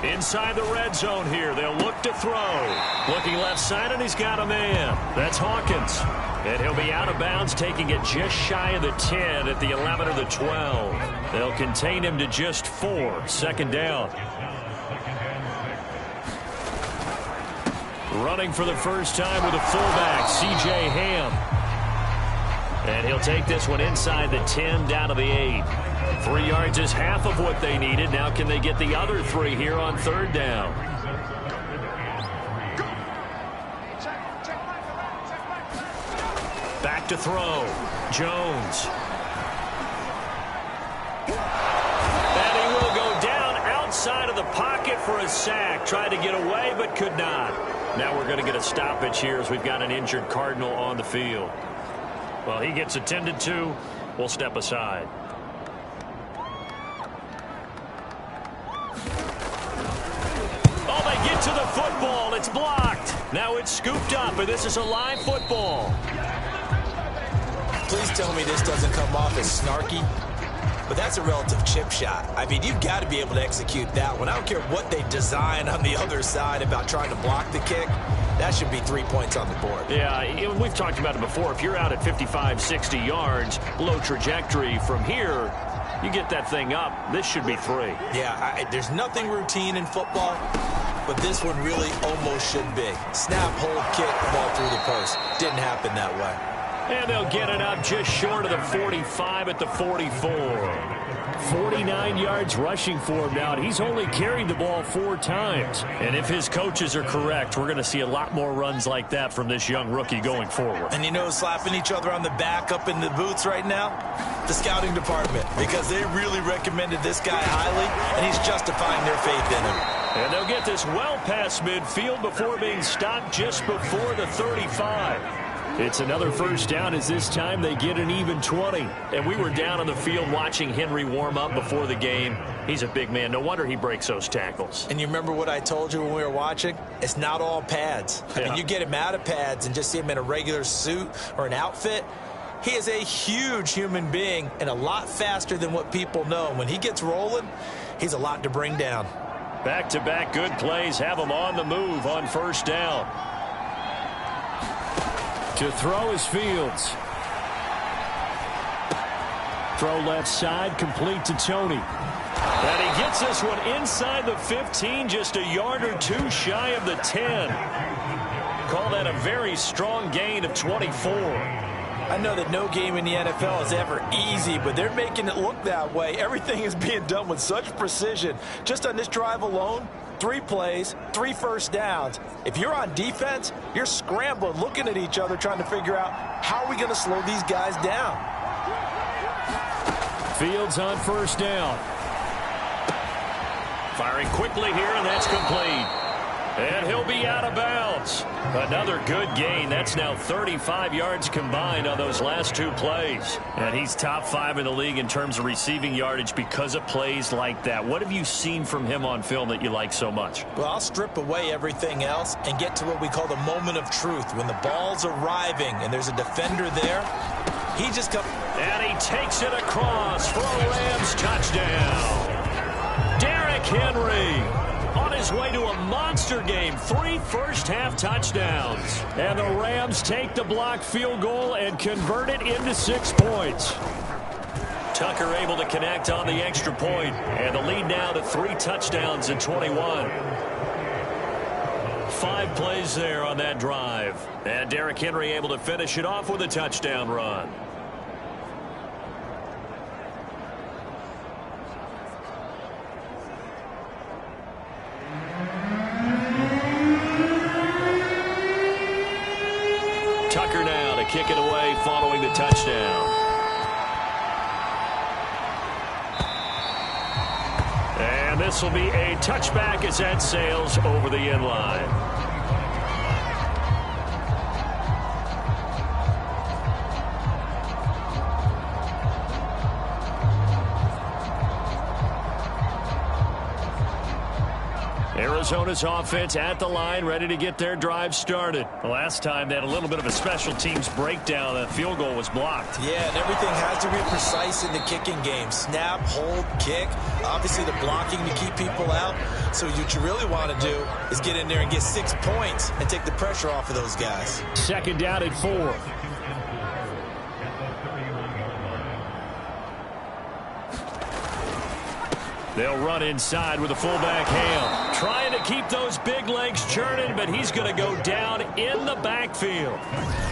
Speaker 2: Inside the red zone here. They'll look to throw. Looking left side, and he's got a man. That's Hawkins. And he'll be out of bounds, taking it just shy of the 10 at the 11 or the 12. They'll contain him to just 4. 2nd down. Running for the first time with a fullback, C.J. Ham. And he'll take this one inside the 10 down to the 8. 3 yards is half of what they needed. Now can they get the other 3 here on 3rd down? Back to throw. Jones. And he will go down outside of the pocket for a sack. Tried to get away but could not. Now we're going to get a stoppage here as we've got an injured Cardinal on the field. Well, he gets attended to. We'll step aside. Oh, they get to the football. It's blocked. Now it's scooped up, and this is a live football.
Speaker 3: Please tell me this doesn't come off as snarky. but that's a relative chip shot. I mean, you've got to be able to execute that one. I don't care what they design on the other side about trying to block the kick. That should be 3 points on the board.
Speaker 2: Yeah, we've talked about it before. If you're out at 55, 60 yards, low trajectory from here, you get that thing up, this should be 3.
Speaker 3: Yeah, there's nothing routine in football, but this one really almost should be. Snap, hold, kick, ball through the post. Didn't happen that way.
Speaker 2: And they'll get it up just short of the 45 at the 44. 49 yards rushing for him now, and he's only carried the ball 4 times. And if his coaches are correct, we're going to see a lot more runs like that from this young rookie going forward.
Speaker 3: And you know, slapping each other on the back up in the booths right now? The scouting department, because they really recommended this guy highly, and he's justifying their faith in him.
Speaker 2: And they'll get this well past midfield before being stopped just before the 35. It's another first down as this time they get an even 20. And we were down on the field watching Henry warm up before the game. He's a big man. No wonder he breaks those tackles.
Speaker 3: And you remember what I told you when we were watching? It's not all pads. I mean, you get him out of pads and just see him in a regular suit or an outfit. He is a huge human being and a lot faster than what people know. When he gets rolling, he's a lot to bring down.
Speaker 2: Back-to-back good plays have him on the move on first down. To throw is Fields. Throw left side, complete to Tony. And he gets this one inside the 15, just a yard or 2 shy of the 10. Call that a very strong gain of 24.
Speaker 3: I know that no game in the NFL is ever easy, but they're making it look that way. Everything is being done with such precision. Just on this drive alone, 3 plays, 3 first downs. If you're on defense, you're scrambling, looking at each other, trying to figure out how are we going to slow these guys down.
Speaker 4: Fields on first down.
Speaker 2: Firing quickly here, and that's complete. And he'll be out of bounds. Another good gain. That's now 35 yards combined on those last 2 plays. And he's top 5 in the league in terms of receiving yardage because of plays like that. What have you seen from him on film that you like so much?
Speaker 3: Well, I'll strip away everything else and get to what we call the moment of truth. When the ball's arriving and there's a defender there, he just comes.
Speaker 2: And he takes it across for a Rams touchdown. Derrick Henry on his way to a monster game. 3 first-half touchdowns.
Speaker 4: And the Rams take the blocked field goal and convert it into 6 points.
Speaker 2: Tucker able to connect on the extra point. And the lead now to 3 touchdowns in 21. 5 plays there on that drive. And Derrick Henry able to finish it off with a touchdown run. Tucker now to kick it away following the touchdown. And this will be a touchback as that sails over the end line. Arizona's offense at the line, ready to get their drive started. The last time they had a little bit of a special teams breakdown. That field goal was blocked.
Speaker 3: Yeah, and everything has to be precise in the kicking game. Snap, hold, kick. Obviously, the blocking to keep people out. So what you really want to do is get in there and get 6 points and take the pressure off of those guys.
Speaker 4: Second down at 4.
Speaker 2: They'll run inside with a fullback Ham. Trying to keep those big legs churning, but he's going to go down in the backfield.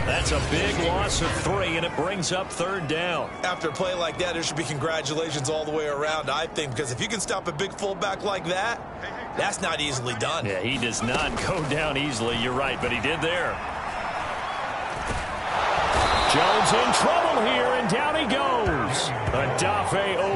Speaker 2: That's a big loss of 3, and it brings up third down.
Speaker 3: After a play like that, there should be congratulations all the way around, I think, because if you can stop a big fullback like that, that's not easily done.
Speaker 2: Yeah, he does not go down easily. You're right, but he did there.
Speaker 4: Jones in trouble here, and down he goes. Adafe Owe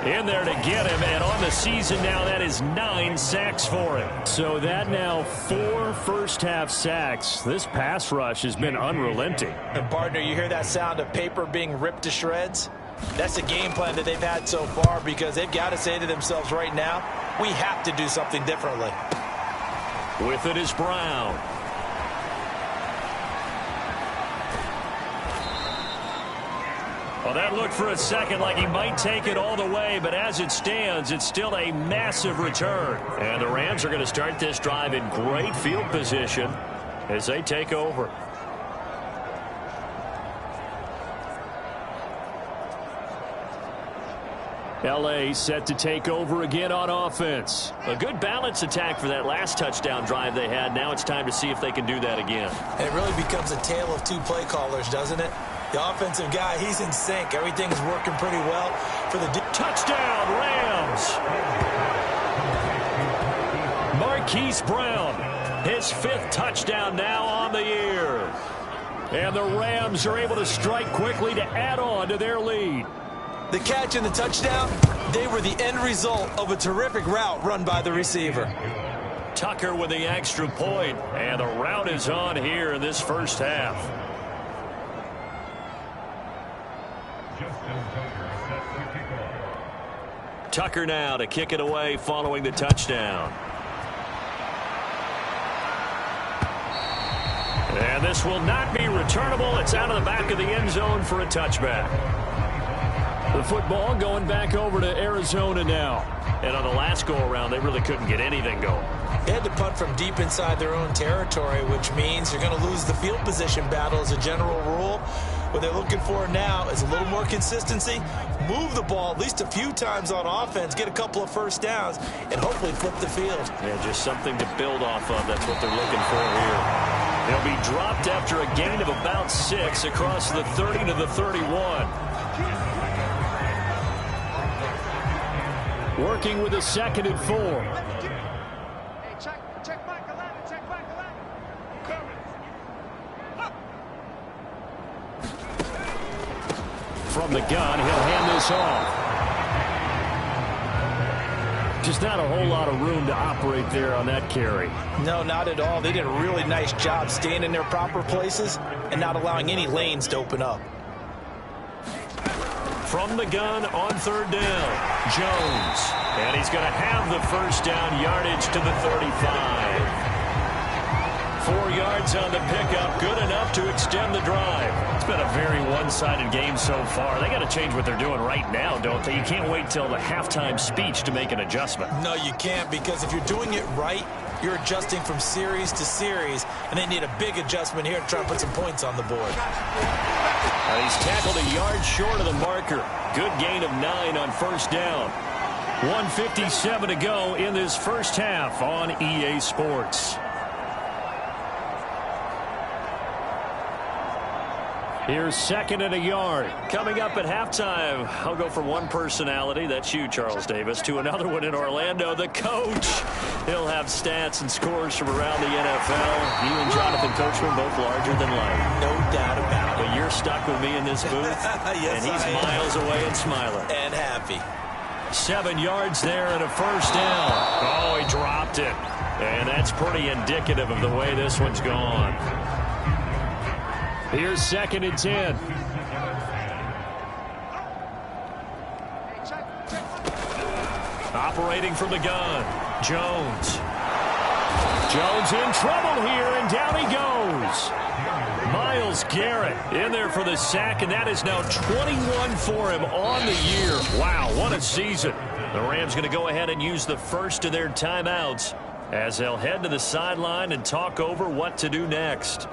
Speaker 4: in there to get him, and on the season now, that is 9 sacks for him. So that now 4 first-half sacks. This pass rush has been unrelenting.
Speaker 3: And, partner, you hear that sound of paper being ripped to shreds? That's the game plan that they've had so far because they've got to say to themselves right now, we have to do something differently.
Speaker 2: With it is Brown. Well, that looked for a second like he might take it all the way, but as it stands, it's still a massive return. And the Rams are going to start this drive in great field position as they take over. L.A. set to take over again on offense. A good balance attack for that last touchdown drive they had. Now it's time to see if they can do that again.
Speaker 3: And it really becomes a tale of two play callers, doesn't it? The offensive guy, he's in sync. Everything's working pretty well for the touchdown,
Speaker 2: Rams. Marquise Brown, his 5th touchdown now on the year. And the Rams are able to strike quickly to add on to their lead.
Speaker 3: The catch and the touchdown, they were the end result of a terrific route run by the receiver.
Speaker 2: Tucker with the extra point, and the route is on here in this first half. Tucker now to kick it away following the touchdown. And this will not be returnable. It's out of the back of the end zone for a touchback. The football going back over to Arizona now. And on the last go-around, they really couldn't get anything going.
Speaker 3: They had to punt from deep inside their own territory, which means you're going to lose the field position battle as a general rule. What they're looking for now is a little more consistency, move the ball at least a few times on offense, get a couple of first downs, and hopefully flip the field.
Speaker 2: Yeah, just something to build off of. That's what they're looking for here. They'll be dropped after a gain of about 6 across the 30 to the 31. Working with a 2nd and 4.
Speaker 5: Hey, check back 11, check back 11.
Speaker 2: From the gun, he'll hand this off. Just not a whole lot of room to operate there on that carry.
Speaker 3: No, not at all. They did a really nice job staying in their proper places and not allowing any lanes to open up.
Speaker 2: From the gun on 3rd down, Jones. And he's going to have the first down yardage to the 35. 4 yards on the pickup, good enough to extend the drive. It's been a very one-sided game so far. They got to change what they're doing right now, don't they? You can't wait till the halftime speech to make an adjustment.
Speaker 3: No, you can't, because if you're doing it right, you're adjusting from series to series, and they need a big adjustment here to try and put some points on the board.
Speaker 2: He's tackled a yard short of the marker. Good gain of 9 on 1st down. 1:57 to go in this first half on EA Sports. Here's 2nd and a yard. Coming up at halftime, I'll go from one personality, that's you, Charles Davis, to another one in Orlando, the coach. He'll have stats and scores from around the NFL. You and Jonathan Coachman both larger than life.
Speaker 3: No doubt about it.
Speaker 2: But you're stuck with me in this booth,
Speaker 3: yes,
Speaker 2: and he's miles away and smiling.
Speaker 3: And happy.
Speaker 2: 7 yards there and a first down. Oh, he dropped it. And that's pretty indicative of the way this one's gone. Here's 2nd and 10. Operating from the gun, Jones. Jones in trouble here, and down he goes. Myles Garrett in there for the sack, and that is now 21 for him on the year. Wow, what a season. The Rams going to go ahead and use the first of their timeouts as they'll head to the sideline and talk over what to do next.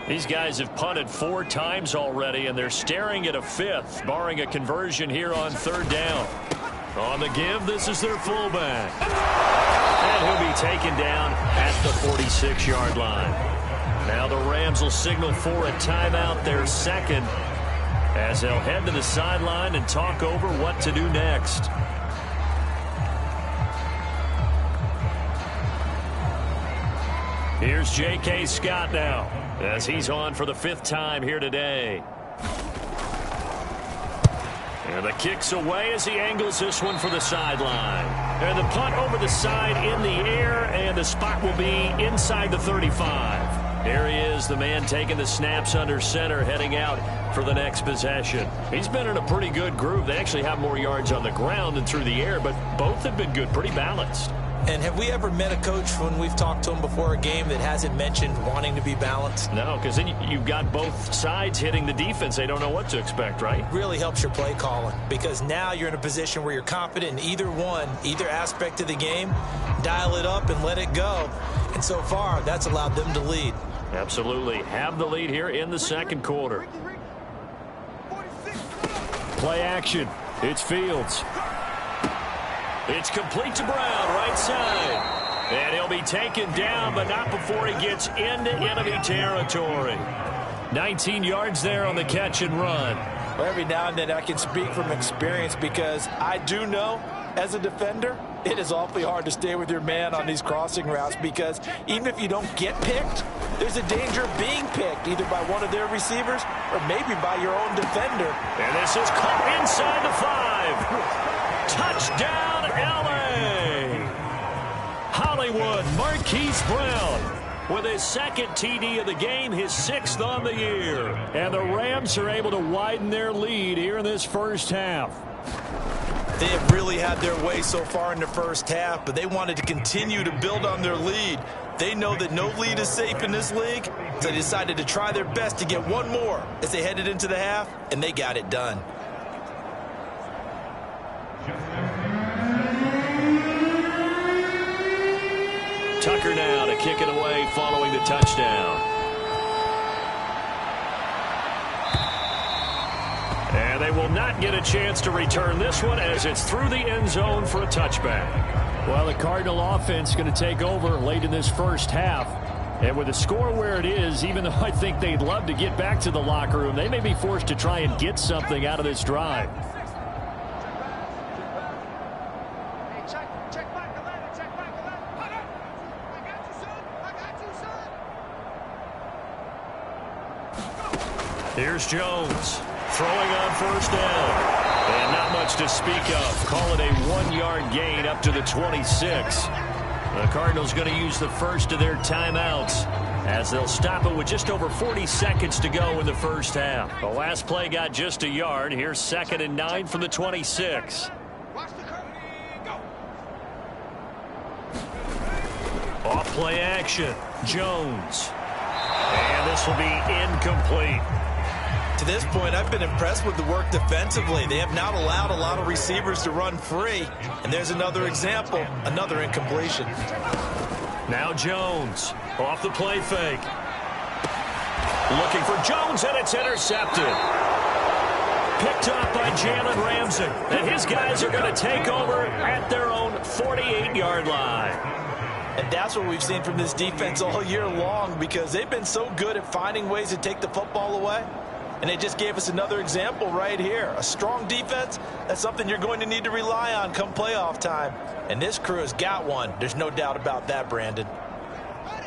Speaker 2: These guys have punted 4 times already, and they're staring at a 5th, barring a conversion here on 3rd down. On the give, this is their fullback. And he'll be taken down at the 46-yard line. Now the Rams will signal for a timeout, their 2nd, as they'll head to the sideline and talk over what to do next. Here's J.K. Scott now, as he's on for the 5th time here today. And the kick's away as he angles this one for the sideline. And the punt over the side in the air, and the spot will be inside the 35. There he is, the man taking the snaps under center, heading out for the next possession. He's been in a pretty good groove. They actually have more yards on the ground than through the air, but both have been good, pretty balanced.
Speaker 3: And have we ever met a coach when we've talked to him before a game that hasn't mentioned wanting to be balanced?
Speaker 2: No, because then you've got both sides hitting the defense. They don't know what to expect, right?
Speaker 3: Really helps your play calling, because now you're in a position where you're confident in either aspect of the game. Dial it up and let it go. And so far, that's allowed them to lead.
Speaker 2: Absolutely. Have the lead here in the second quarter.
Speaker 4: Play action. It's Fields.
Speaker 2: It's complete to Brown, right side. And he'll be taken down, but not before he gets into enemy territory. 19 yards there on the catch and run.
Speaker 6: Well, every now and then I can speak from experience, because I do know, as a defender, it is awfully hard to stay with your man on these crossing routes, because even if you don't get picked, there's a danger of being picked, either by one of their receivers or maybe by your own defender.
Speaker 2: And this is caught inside the 5. Touchdown, L.A. Hollywood, Marquise Brown with his second TD of the game, his 6th on the year.
Speaker 4: And the Rams are able to widen their lead here in this first half.
Speaker 6: They have really had their way so far in the first half, but they wanted to continue to build on their lead. They know that no lead is safe in this league, so they decided to try their best to get one more as they headed into the half, and they got it done.
Speaker 2: Tucker now to kick it away following the touchdown. And they will not get a chance to return this one, as it's through the end zone for a touchback.
Speaker 4: Well, the Cardinal offense is going to take over late in this first half. And with the score where it is, even though I think they'd love to get back to the locker room, they may be forced to try and get something out of this drive.
Speaker 2: Here's Jones throwing on first down. And not much to speak of. Call it a 1-yard gain up to the 26. The Cardinals going to use the first of their timeouts, as they'll stop it with just over 40 seconds to go in the first half. The last play got just a yard. Here's 2nd and 9 from the 26. Off play action. Jones. And this will be incomplete.
Speaker 6: To this point, I've been impressed with the work defensively. They have not allowed a lot of receivers to run free. And there's another example, another incompletion.
Speaker 2: Now Jones off the play fake. Looking for Jones, and it's intercepted. Picked up by Jalen Ramsey. And his guys are going to take over at their own 48-yard line.
Speaker 6: And that's what we've seen from this defense all year long, because they've been so good at finding ways to take the football away. And they just gave us another example right here. A strong defense, that's something you're going to need to rely on come playoff time. And this crew has got one. There's no doubt about that, Brandon.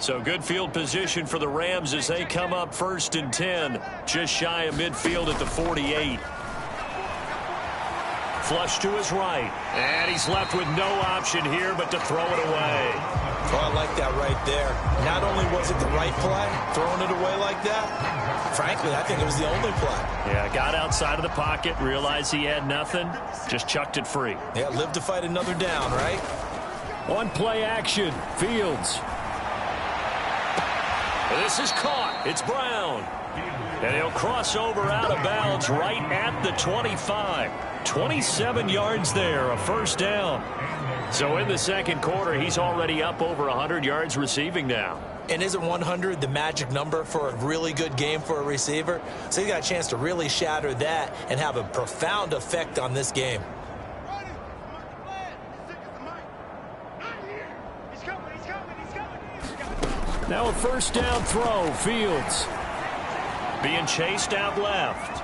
Speaker 2: So good field position for the Rams as they come up 1st and 10. Just shy of midfield at the 48. Flush to his right. And he's left with no option here but to throw it away.
Speaker 6: Oh, I like that right there. Not only was it the right play, throwing it away like that, frankly, I think it was the only play.
Speaker 2: Yeah, got outside of the pocket, realized he had nothing, just chucked it free.
Speaker 6: Yeah, live to fight another down, right?
Speaker 4: On play action, Fields.
Speaker 2: This is caught. It's Brown. And he'll cross over out of bounds right at the 25. 27 yards there, a first down. So in the second quarter, he's already up over 100 yards receiving now.
Speaker 3: And isn't 100 the magic number for a really good game for a receiver? So he got a chance to really shatter that and have a profound effect on this game.
Speaker 4: Now a first down throw, Fields.
Speaker 2: Being chased out left.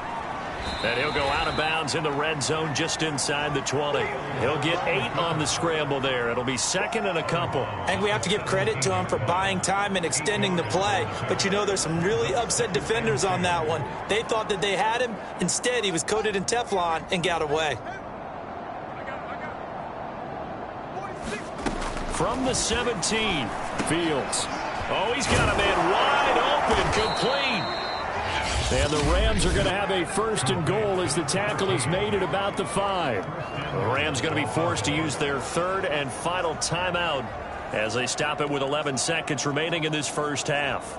Speaker 2: And he'll go out of bounds in the red zone just inside the 20. He'll get 8 on the scramble there. It'll be 2nd and a couple.
Speaker 3: And we have to give credit to him for buying time and extending the play. But, you know, there's some really upset defenders on that one. They thought that they had him. Instead, he was coated in Teflon and got away.
Speaker 2: From the 17,
Speaker 4: Fields.
Speaker 2: Oh, he's got a man wide open, complete.
Speaker 4: And the Rams are going to have a 1st and goal as the tackle is made at about the 5.
Speaker 2: The Rams going to be forced to use their 3rd and final timeout as they stop it with 11 seconds remaining in this first half.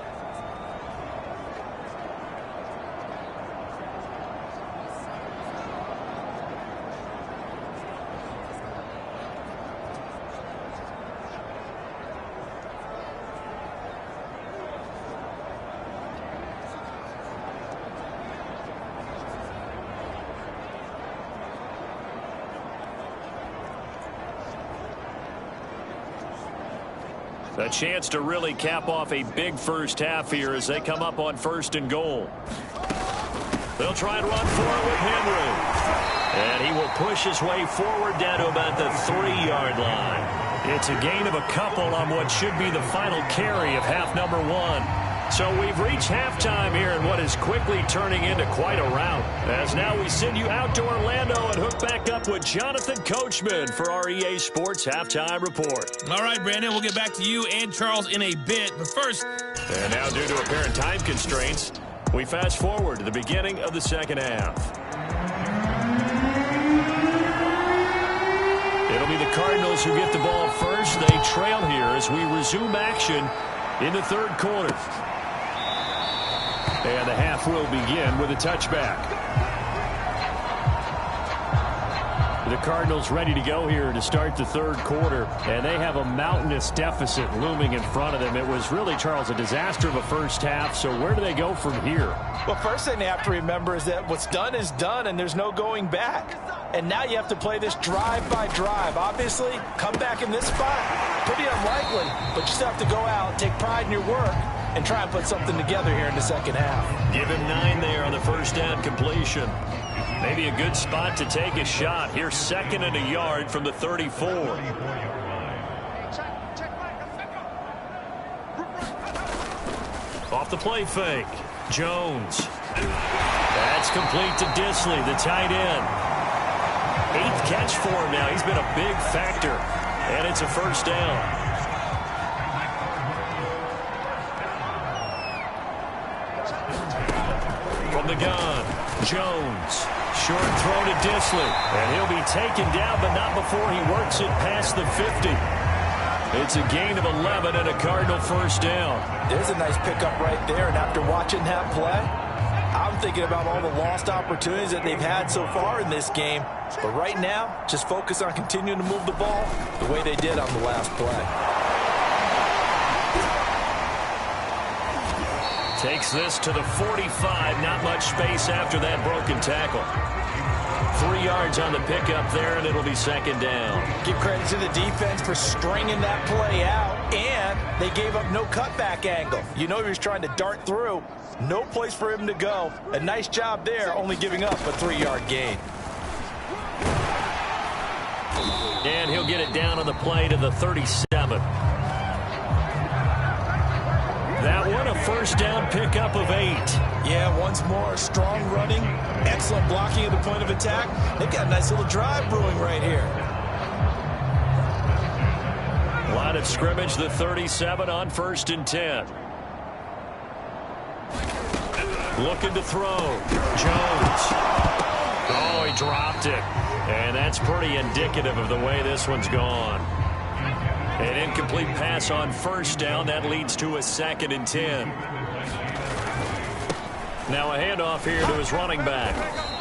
Speaker 2: A chance to really cap off a big first half here as they come up on 1st and goal. They'll try and run for it with Henry. And he will push his way forward down to about the 3-yard line. It's a gain of a couple on what should be the final carry of half number 1. So we've reached halftime here in what is quickly turning into quite a rout. As now we send you out to Orlando and hook back up with Jonathan Coachman for our EA Sports Halftime Report.
Speaker 7: All right, Brandon, we'll get back to you and Charles in a bit. But first,
Speaker 2: and now due to apparent time constraints, we fast forward to the beginning of the second half. It'll be the Cardinals who get the ball first. They trail here as we resume action in the 3rd quarter. And the half will begin with a touchback.
Speaker 4: The Cardinals ready to go here to start the 3rd quarter, and they have a mountainous deficit looming in front of them. It was really, Charles, a disaster of a first half, so where do they go from here?
Speaker 6: Well, first thing they have to remember is that what's done is done, and there's no going back. And now you have to play this drive by drive. Obviously, come back in this spot, pretty unlikely, but you still have to go out, take pride in your work, and try and put something together here in the second half.
Speaker 2: Give him 9 there on the first down completion. Maybe a good spot to take a shot. Here's 2nd and a yard from the 34. Off the play fake. Jones. That's complete to Disley, the tight end. 8th catch for him now. He's been a big factor. And it's a first down. From the gun, Jones. Short throw to Disley. And he'll be taken down, but not before he works it past the 50. It's a gain of 11 and a Cardinal first down.
Speaker 6: There's a nice pickup right there, and after watching that play, I'm thinking about all the lost opportunities that they've had so far in this game. But right now, just focus on continuing to move the ball the way they did on the last play.
Speaker 2: Takes this to the 45. Not much space after that broken tackle. 3 yards on the pickup there, and it'll be 2nd down.
Speaker 6: Give credit to the defense for stringing that play out, and they gave up no cutback angle. You know he was trying to dart through. No place for him to go. A nice job there, only giving up a 3-yard gain.
Speaker 2: And he'll get it down on the play to the 37. That one, a first down pickup of 8.
Speaker 6: Yeah, once more, strong running, excellent blocking at the point of attack. They've got a nice little drive brewing right here.
Speaker 2: Line of scrimmage, the 37 on 1st and 10. Looking to throw. Jones. Oh, he dropped it. And that's pretty indicative of the way this one's gone. An incomplete pass on first down. That leads to a 2nd and 10. Now a handoff here to his running back.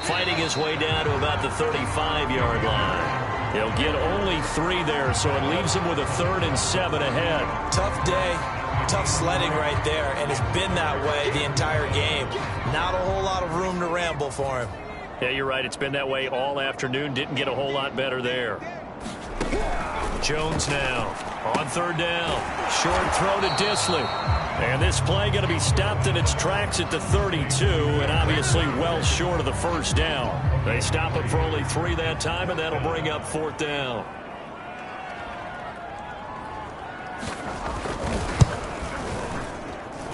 Speaker 2: Fighting his way down to about the 35-yard line. He'll get only 3 there, so it leaves him with a 3rd and 7 ahead.
Speaker 6: Tough day, tough sledding right there, and it's been that way the entire game. Not a whole lot of room to ramble for him.
Speaker 2: Yeah, you're right. It's been that way all afternoon. Didn't get a whole lot better there. Jones now on 3rd down. Short throw to Disley. And this play going to be stopped in its tracks at the 32, and obviously well short of the first down. They stop it for only 3 that time, and that'll bring up 4th down.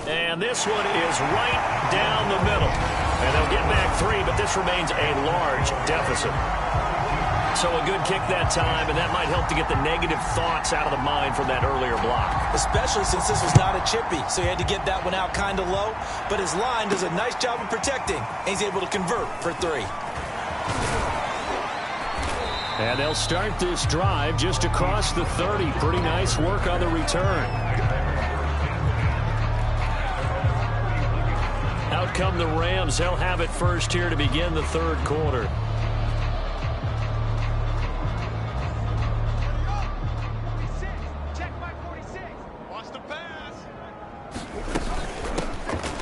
Speaker 2: And this one is right down the middle. And they'll get back 3, but this remains a large deficit. So a good kick that time, and that might help to get the negative thoughts out of the mind from that earlier block.
Speaker 6: Especially since this was not a chippy, so he had to get that one out kind of low. But his line does a nice job of protecting, and he's able to convert for 3.
Speaker 4: And they'll start this drive just across the 30. Pretty nice work on the return. Out come the Rams. They'll have it first here to begin the third quarter.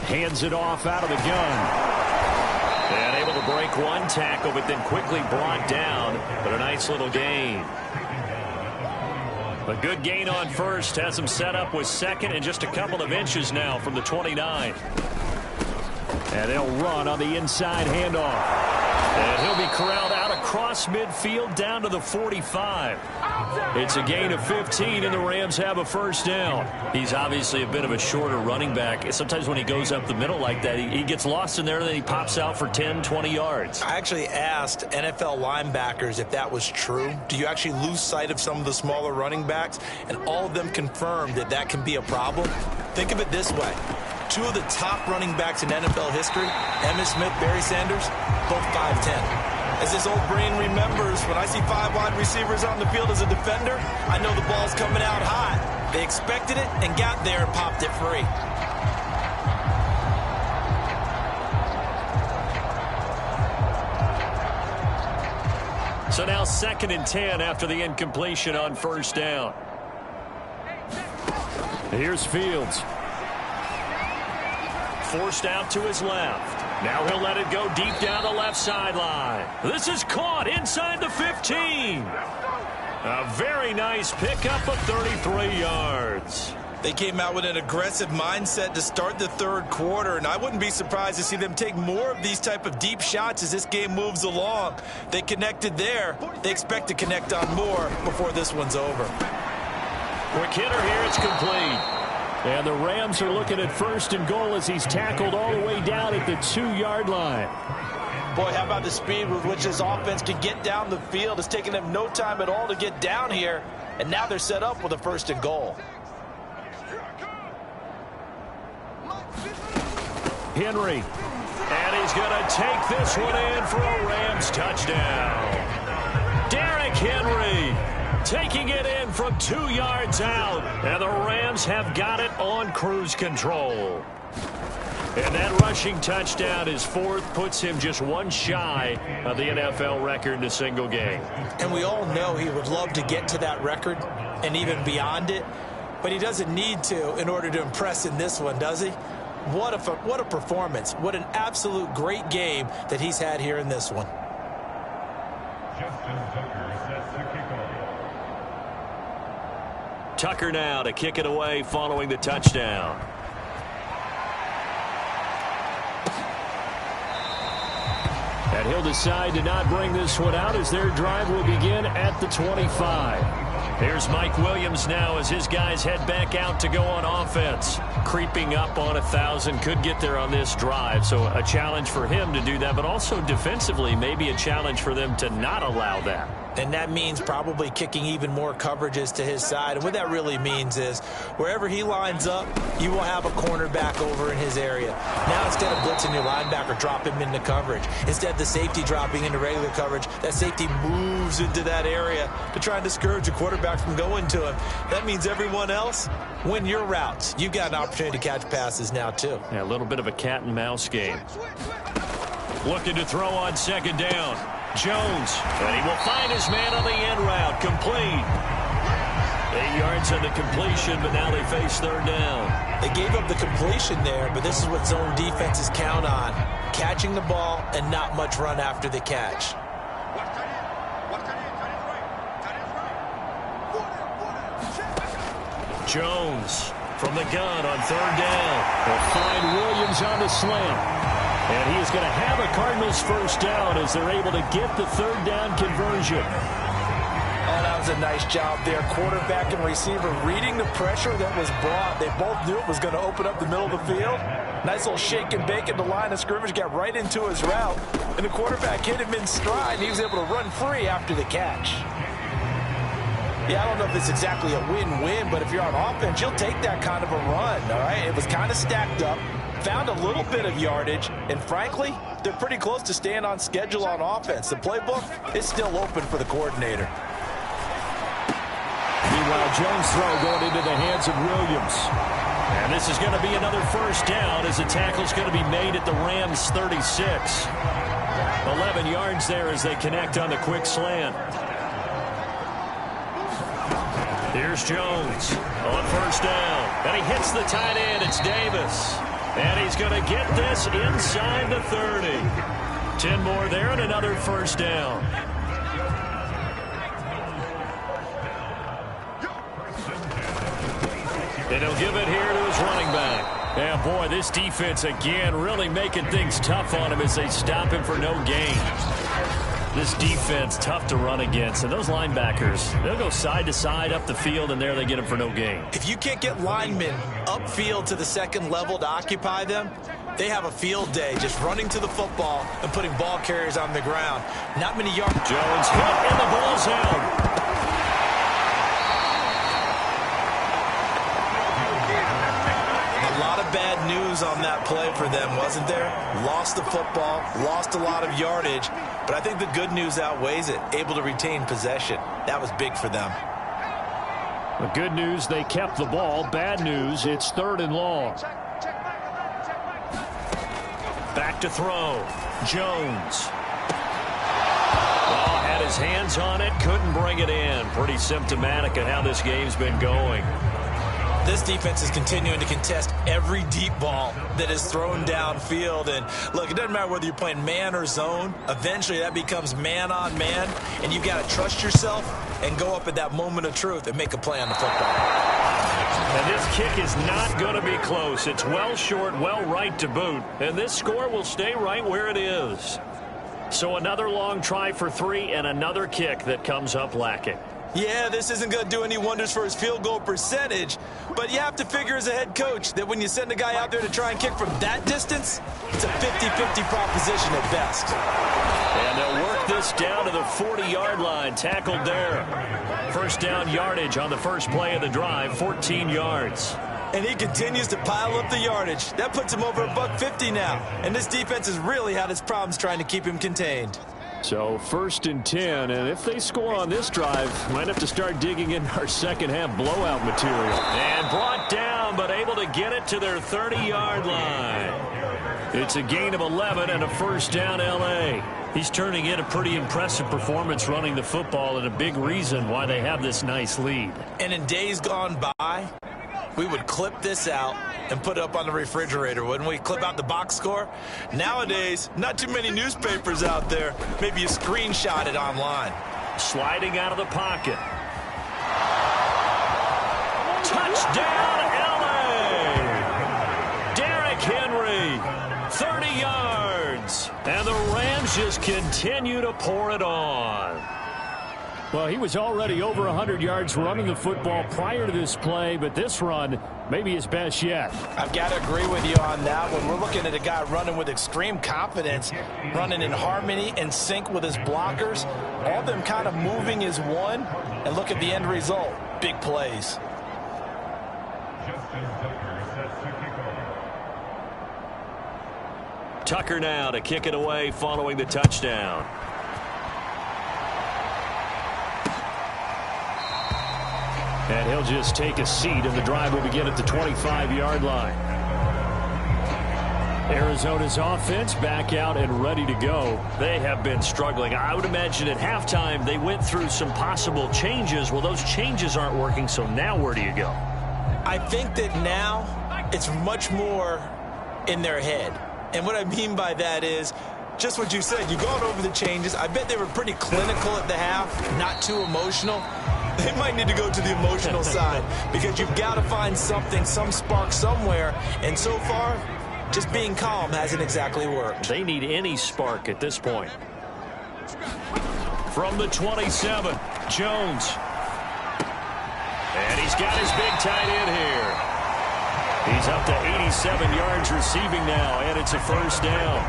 Speaker 4: Hands it off out of the gun. And able to break one tackle, but then quickly brought down. But a nice little gain. A good gain on first. Has him set up with second and just a couple of inches now from the 29. And they'll run on the inside handoff. And he'll be corralled out across midfield down to the 45. It's a gain of 15, and the Rams have a first down. He's obviously a bit of a shorter running back. Sometimes when he goes up the middle like that, he gets lost in there, and then he pops out for 10, 20 yards.
Speaker 6: I actually asked NFL linebackers if that was true. Do you actually lose sight of some of the smaller running backs? And all of them confirmed that that can be a problem. Think of it this way. 2 of the top running backs in NFL history, Emmitt Smith, Barry Sanders, both 5'10". As this old brain remembers, when I see 5 wide receivers on the field as a defender, I know the ball's coming out hot. They expected it and got there and popped it free.
Speaker 2: So now 2nd and 10 after the incompletion on first down.
Speaker 4: Here's Fields.
Speaker 2: Forced out to his left. Now he'll let it go deep down the left sideline. This is caught inside the 15. A very nice pickup of 33 yards.
Speaker 6: They came out with an aggressive mindset to start the third quarter, and I wouldn't be surprised to see them take more of these type of deep shots as this game moves along. They connected there. They expect to connect on more before this one's over.
Speaker 2: Quick hitter here. It's complete.
Speaker 4: And the Rams are looking at 1st and goal as he's tackled all the way down at the 2-yard line.
Speaker 6: Boy, how about the speed with which this offense can get down the field? It's taken them no time at all to get down here, and now they're set up with a 1st and goal.
Speaker 4: Henry.
Speaker 2: And he's going to take this one in for a Rams touchdown. Derrick Henry taking it in from 2 yards out. And the Rams have got it on cruise control. And that rushing touchdown, his 4th, puts him just one shy of the NFL record in a single game.
Speaker 6: And we all know he would love to get to that record and even beyond it. But he doesn't need to in order to impress in this one, does he? What a performance. What an absolute great game that he's had here in this one.
Speaker 2: Tucker now to kick it away following the touchdown.
Speaker 4: And he'll decide to not bring this one out as their drive will begin at the 25.
Speaker 2: Here's Mike Williams now as his guys head back out to go on offense. Creeping up on 1,000, could get there on this drive. So a challenge for him to do that, but also defensively maybe a challenge for them to not allow that.
Speaker 6: And that means probably kicking even more coverages to his side. And what that really means is wherever he lines up, you will have a cornerback over in his area. Now instead of blitzing your linebacker, drop him into coverage. Instead of the safety dropping into regular coverage, that safety moves into that area to try and discourage a quarterback from going to him. That means everyone else, win your routes. You've got an opportunity to catch passes now too.
Speaker 2: Yeah, a little bit of a cat and mouse game. Looking to throw on 2nd down. Jones, and he will find his man on the end route, complete. 8 yards on the completion, but now they face 3rd down.
Speaker 6: They gave up the completion there, but this is what zone defenses count on. Catching the ball and not much run after the catch.
Speaker 2: Jones from the gun on 3rd down.
Speaker 4: They'll find Williams on the slant. And he is going to have a Cardinals first down as they're able to get the 3rd down conversion.
Speaker 6: Oh, that was a nice job there. Quarterback and receiver reading the pressure that was brought. They both knew it was going to open up the middle of the field. Nice little shake and bake at the line of scrimmage, got right into his route, and the quarterback hit him in stride, and he was able to run free after the catch. Yeah, I don't know if it's exactly a win-win, but if you're on offense, you'll take that kind of a run, all right? It was kind of stacked up, found a little bit of yardage, and frankly, they're pretty close to staying on schedule on offense. The playbook is still open for the coordinator.
Speaker 4: Meanwhile, Jones' throw going into the hands of Williams.
Speaker 2: And this is going to be another first down as the tackle's going to be made at the Rams' 36. 11 yards there as they connect on the quick slant. Here's Jones on first down. And he hits the tight end. It's Davis. And he's going to get this inside the 30. 10 more there and another first down. And he'll give it here to his running back. And boy, this defense again really making things tough on him as they stop him for no gain. This defense tough to run against. And those linebackers, they'll go side to side up the field, and there they get him for no gain.
Speaker 3: If you can't get linemen upfield to the second level to occupy them, they have a field day just running to the football and putting ball carriers on the ground. Not many yards.
Speaker 2: Jones hit and the ball's held.
Speaker 3: Bad news on that play for them, wasn't there? Lost the football, lost a lot of yardage, but I think the good news outweighs it. Able to retain possession. That was big for them.
Speaker 4: The good news, they kept the ball. Bad news, it's 3rd and long.
Speaker 2: Back to throw. Jones. Well, had his hands on it, couldn't bring it in. Pretty symptomatic of how this game's been going.
Speaker 3: This defense is continuing to contest every deep ball that is thrown downfield. And look, it doesn't matter whether you're playing man or zone. Eventually, that becomes man on man. And you've got to trust yourself and go up at that moment of truth and make a play on the football.
Speaker 2: And this kick is not going to be close. It's well short, well right to boot. And this score will stay right where it is. So another long try for 3 and another kick that comes up lacking.
Speaker 3: Yeah, this isn't going to do any wonders for his field goal percentage, but you have to figure as a head coach that when you send a guy out there to try and kick from that distance, it's a 50-50 proposition at best.
Speaker 2: And they'll work this down to the 40-yard line, tackled there. First down yardage on the first play of the drive, 14 yards.
Speaker 3: And he continues to pile up the yardage. That puts him over $150 now, and this defense has really had its problems trying to keep him contained.
Speaker 4: So 1st and 10, and if they score on this drive, might have to start digging in our second half blowout material.
Speaker 2: And brought down, but able to get it to their 30-yard line. It's a gain of 11 and a first down L.A. He's turning in a pretty impressive performance running the football, and a big reason why they have this nice lead.
Speaker 3: And in days gone by, we would clip this out and put it up on the refrigerator, wouldn't we? Clip out the box score. Nowadays, not too many newspapers out there. Maybe you screenshot it online.
Speaker 2: Sliding out of the pocket. Touchdown, L.A. Derrick Henry, 30 yards. And the Rams just continue to pour it on.
Speaker 4: Well, he was already over 100 yards running the football prior to this play, but this run may be his best yet.
Speaker 6: I've got to agree with you on that one. We're looking at a guy running with extreme confidence, running in harmony and sync with his blockers. All of them kind of moving as one, and look at the end result. Big plays.
Speaker 2: Tucker now to kick it away following the touchdown.
Speaker 4: And he'll just take a seat, and the drive will begin at the 25-yard line. Arizona's offense back out and ready to go.
Speaker 2: They have been struggling. I would imagine at halftime they went through some possible changes. Well, those changes aren't working, so now where do you go?
Speaker 3: I think that now it's much more in their head. And what I mean by that is just what you said. You've gone over the changes. I bet they were pretty clinical at the half, not too emotional. They might need to go to the emotional side because you've got to find something, some spark somewhere. And so far, just being calm hasn't exactly worked.
Speaker 2: They need any spark at this point. From the 27, Jones. And he's got his big tight end here.
Speaker 4: He's up to 87 yards receiving now, and it's a first down.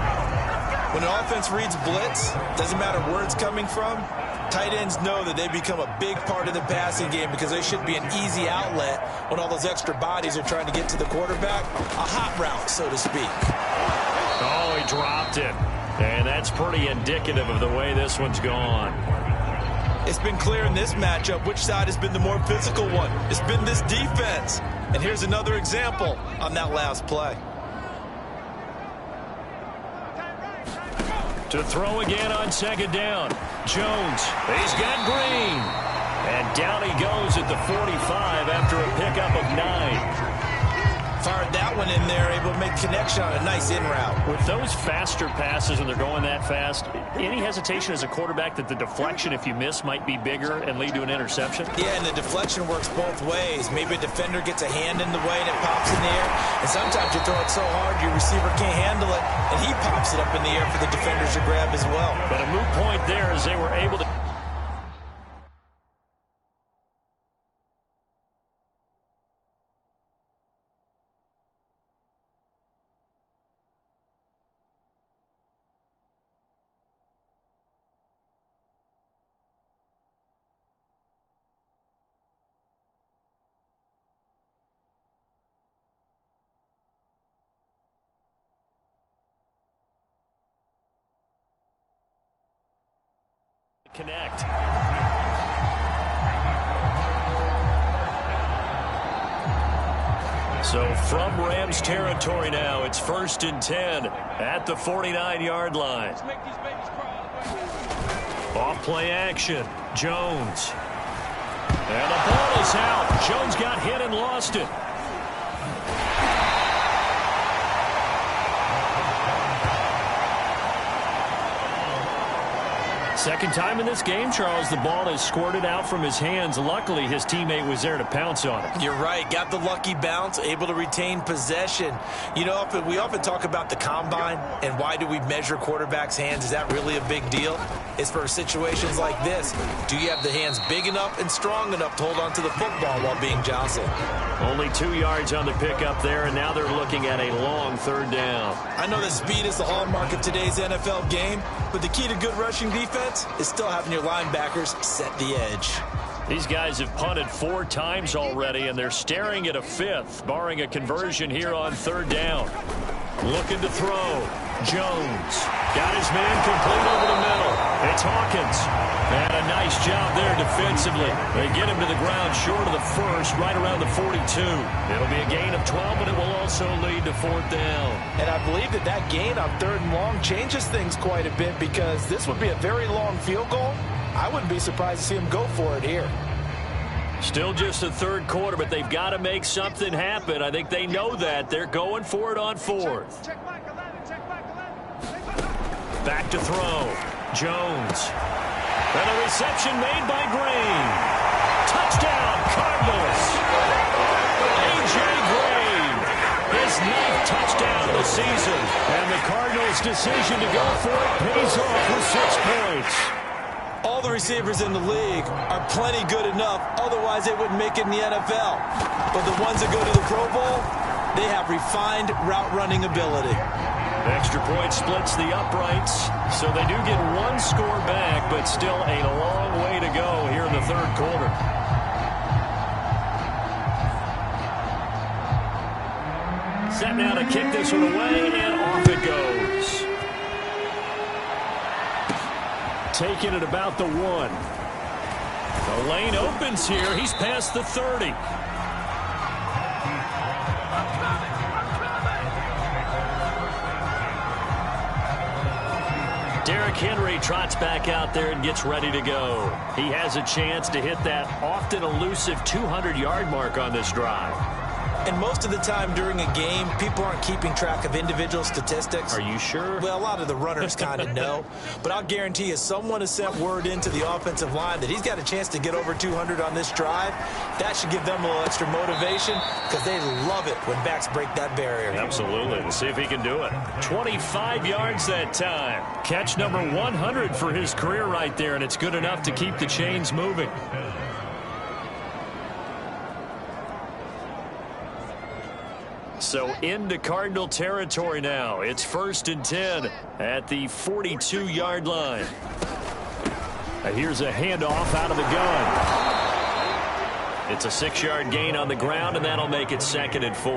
Speaker 6: When an offense reads blitz, doesn't matter where it's coming from, tight ends know that they become a big part of the passing game because they should be an easy outlet when all those extra bodies are trying to get to the quarterback. A hot route, so to speak.
Speaker 4: Oh, he dropped it. And that's pretty indicative of the way this one's gone.
Speaker 6: It's been clear in this matchup which side has been the more physical one. It's been this defense. And here's another example on that last play.
Speaker 4: To throw again on second down. Jones, he's got Green. And down he goes at the 45 after a pickup of 9.
Speaker 6: Fired that one in there, able to make connection on a nice in route.
Speaker 4: With those faster passes and they're going that fast, any hesitation as a quarterback that the deflection, if you miss, might be bigger and lead to an interception?
Speaker 6: Yeah, and the deflection works both ways. Maybe a defender gets a hand in the way and it pops in the air. And sometimes you throw it so hard your receiver can't handle it, and he pops it up in the air for the defenders to grab as well.
Speaker 4: But a moot point there as they were able to... connect. So from Rams territory now, it's 1st and 10 at the 49-yard line. Off play action. Jones. And the ball is out. Jones got hit and lost it. Second time in this game, Charles, the ball has squirted out from his hands. Luckily, his teammate was there to pounce on it.
Speaker 6: You're right. Got the lucky bounce, able to retain possession. You know, we often talk about the combine and why do we measure quarterbacks' hands. Is that really a big deal? It's for situations like this. Do you have the hands big enough and strong enough to hold on to the football while being jostled?
Speaker 4: Only 2 yards on the pickup there, and now they're looking at a long third down.
Speaker 6: I know that speed is the hallmark of today's NFL game, but the key to good rushing defense is still having your linebackers set the edge.
Speaker 4: These guys have punted 4 times already, and they're staring at a 5th, barring a conversion here on third down. Looking to throw. Jones got his man complete over the middle. It's Hawkins. And a nice job there defensively. They get him to the ground short of the first, right around the 42. It'll be a gain of 12, but it will also lead to 4th down.
Speaker 6: And I believe that gain on 3rd and long changes things quite a bit because this would be a very long field goal. I wouldn't be surprised to see him go for it here.
Speaker 4: Still just the 3rd quarter, but they've got to make something happen. I think they know that. They're going for it on 4th. Back to throw. Jones. And a reception made by Green. Touchdown, Cardinals. A.J. Green. His 9th touchdown of the season. And the Cardinals' decision to go for it pays off with 6 points.
Speaker 6: All the receivers in the league are plenty good enough, otherwise they wouldn't make it in the NFL. But the ones that go to the Pro Bowl, they have refined route running ability.
Speaker 4: Extra point splits the uprights, so they do get 1 score back, but still a long way to go here in the 3rd quarter. Set now to kick this one away, and off it goes. Taking it about the 1. The lane opens here. He's past the 30. Derrick Henry trots back out there and gets ready to go. He has a chance to hit that often elusive 200-yard mark on this drive.
Speaker 6: And most of the time during a game, people aren't keeping track of individual statistics.
Speaker 4: Are you sure?
Speaker 6: Well, a lot of the runners kind of know. But I'll guarantee you someone has sent word into the offensive line that he's got a chance to get over 200 on this drive. That should give them a little extra motivation because they love it when backs break that barrier.
Speaker 4: Absolutely. We'll see if he can do it. 25 yards that time. Catch number 100 for his career right there, and it's good enough to keep the chains moving.
Speaker 2: So into Cardinal territory now. It's 1st and 10 at the 42-yard line.
Speaker 4: Here's a handoff out of the gun.
Speaker 2: It's a 6-yard gain on the ground, and that'll make it 2nd and 4.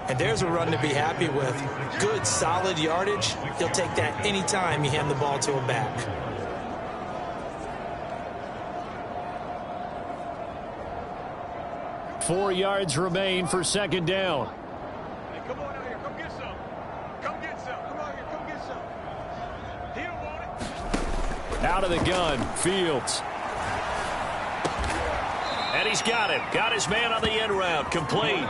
Speaker 3: And there's a run to be happy with. Good, solid yardage. He'll take that anytime you hand the ball to him back.
Speaker 4: Four yards remain for 2nd down.
Speaker 5: Hey, come on out here. Come get some. Come get some. Come on here. Come get some. He don't want it.
Speaker 4: Out of the gun, Fields.
Speaker 2: And he's got him. Got his man on the end route. Complete.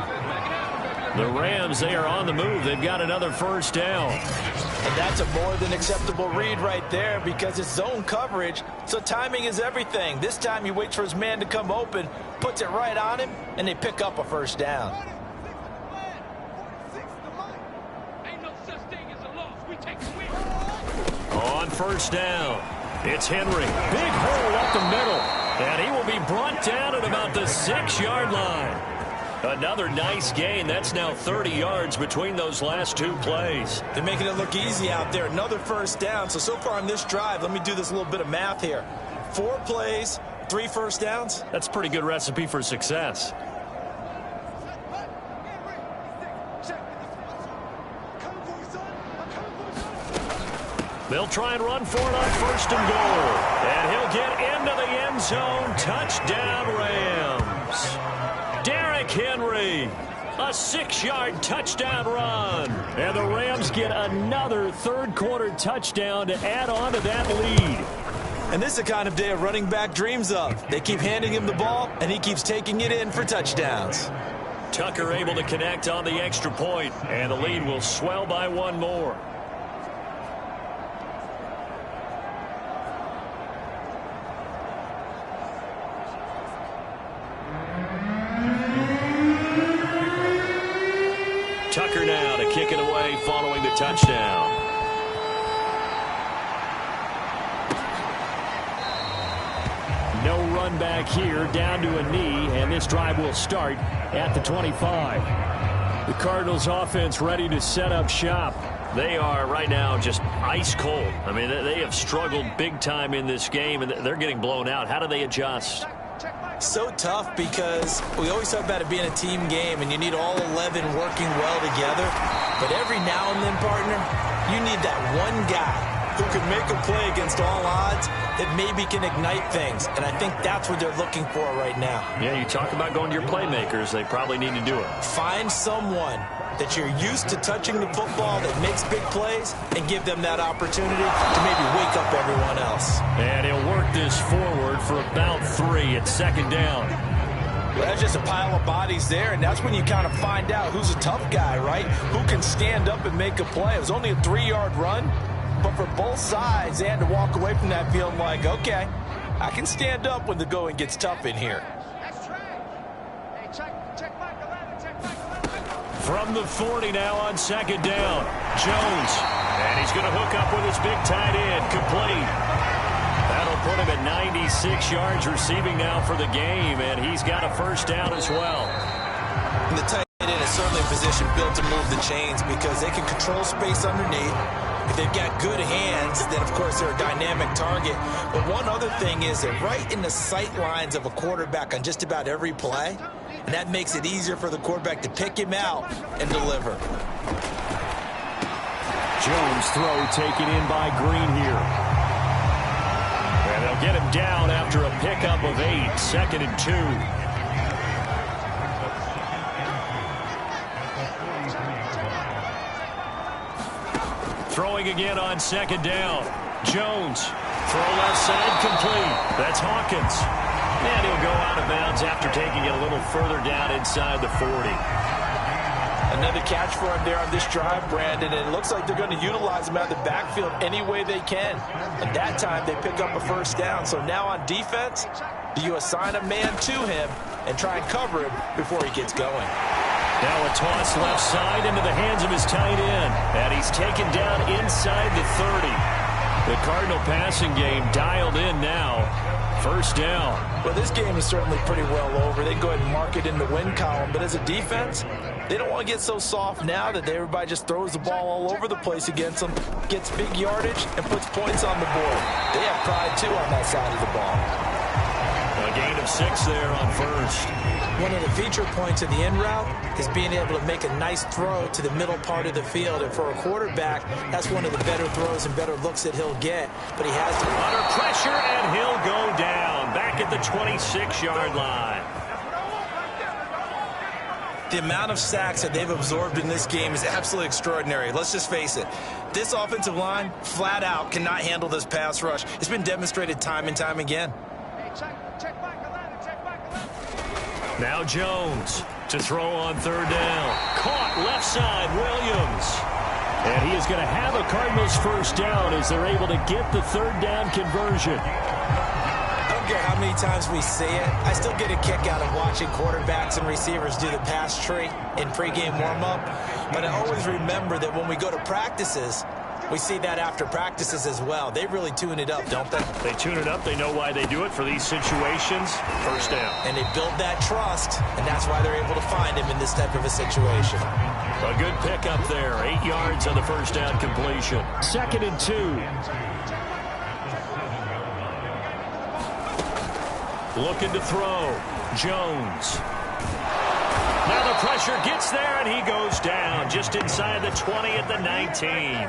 Speaker 4: The Rams, they are on the move. They've got another 1st down.
Speaker 6: And that's a more than acceptable read right there because it's zone coverage, so timing is everything. This time he waits for his man to come open, puts it right on him, and they pick up a 1st down.
Speaker 5: Ain't no such thing as a loss. We take the win.
Speaker 2: On 1st down, it's Henry. Big hole up the middle. And he will be brought down at about the 6-yard line. Another nice gain. That's now 30 yards between those last 2 plays.
Speaker 6: They're making it look easy out there. Another 1st down. So far on this drive, let me do this little bit of math here. 4 plays, 3 1st downs.
Speaker 2: That's a pretty good recipe for success. They'll try and run for it on 1st and goal. And he'll get into the end zone. Touchdown, Rams. Derrick Henry, a 6-yard touchdown run.
Speaker 4: And the Rams get another 3rd-quarter touchdown to add on to that lead.
Speaker 6: And this is the kind of day a running back dreams of. They keep handing him the ball, and he keeps taking it in for touchdowns.
Speaker 2: Tucker able to connect on the extra point, and the lead will swell by 1 more. Tucker now to kick it away following the touchdown.
Speaker 4: No run back here, down to a knee, and this drive will start at the 25. The Cardinals offense ready to set up shop.
Speaker 2: They are right now just ice cold. I mean, they have struggled big time in this game, and they're getting blown out. How do they adjust?
Speaker 3: So tough because we always talk about it being a team game and you need all 11 working well together. But every now and then, partner, you need that one guy who can make a play against all odds that maybe can ignite things. And I think that's what they're looking for right now.
Speaker 2: Yeah, you talk about going to your playmakers. They probably need to do it.
Speaker 3: Find someone that you're used to touching the football that makes big plays and give them that opportunity to maybe wake up everyone else.
Speaker 2: And he'll work this forward for about 3 at 2nd down.
Speaker 6: Well, that's just a pile of bodies there, and that's when you kind of find out who's a tough guy, right? Who can stand up and make a play. It was only a 3-yard run, but for both sides, they had to walk away from that feeling like, okay, I can stand up when the going gets tough in here.
Speaker 2: From the 40 now on 2nd down. Jones. And he's going to hook up with his big tight end. Complete. That'll put him at 96 yards receiving now for the game. And he's got a 1st down as well.
Speaker 3: And the tight end is certainly a position built to move the chains because they can control space underneath. If they've got good hands, then, of course, they're a dynamic target. But one other thing is they're right in the sight lines of a quarterback on just about every play. And that makes it easier for the quarterback to pick him out and deliver.
Speaker 4: Jones throw taken in by Green here.
Speaker 2: And they'll get him down after a pickup of 8, 2nd and 2. Throwing again on 2nd down. Jones. Throw left side complete. That's Hawkins. And he'll go out of bounds after taking it a little further down inside the 40.
Speaker 6: Another catch for him there on this drive, Brandon, and it looks like they're going to utilize him out of the backfield any way they can. And that time they pick up a 1st down. So now on defense, do you assign a man to him and try and cover him before he gets going?
Speaker 2: Now a toss left side into the hands of his tight end. And he's taken down inside the 30. The Cardinal passing game dialed in now.
Speaker 4: First down.
Speaker 6: Well, this game is certainly pretty well over. They can go ahead and mark it in the win column. But as a defense, they don't want to get so soft now that everybody just throws the ball all over the place against them, gets big yardage, and puts points on the board. They have pride, too, on that side of the ball.
Speaker 2: A gain of 6 there on first.
Speaker 3: One of the feature points of the in route is being able to make a nice throw to the middle part of the field. And for a quarterback, that's one of the better throws and better looks that he'll get. But he has to...
Speaker 2: Under pressure, and he'll go down. Back at the 26-yard line.
Speaker 6: The amount of sacks that they've absorbed in this game is absolutely extraordinary. Let's just face it. This offensive line, flat out, cannot handle this pass rush. It's been demonstrated time and time again.
Speaker 2: Now Jones to throw on third down. Caught left side, Williams.
Speaker 4: And he is going to have a Cardinals first down as they're able to get the third down conversion.
Speaker 3: I don't care how many times we see it. I still get a kick out of watching quarterbacks and receivers do the pass tree in pregame warm-up. But I always remember that when we go to practices, we see that after practices as well. They really tune it up, don't they?
Speaker 2: They tune it up. They know why they do it for these situations. First down.
Speaker 3: And they build that trust, and that's why they're able to find him in this type of a situation.
Speaker 2: A good pickup there. 8 yards on the first down completion.
Speaker 4: 2nd and 2.
Speaker 2: Looking to throw. Jones. Now the pressure gets there, and he goes down just inside the 20 at the 19.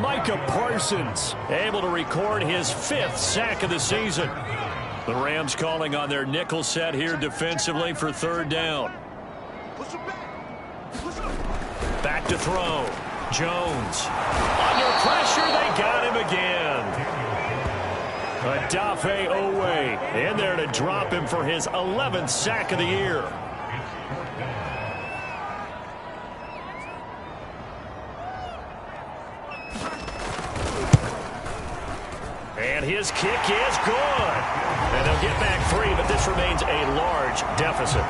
Speaker 4: Micah Parsons
Speaker 2: able to record his 5th sack of the season. The Rams calling on their nickel set here defensively for third down. Back to throw. Jones. Under pressure, they got him again.
Speaker 4: Odafe Owe in there to drop him for his 11th sack of the year.
Speaker 2: And his kick is good. And they'll get back 3, but this remains a large deficit.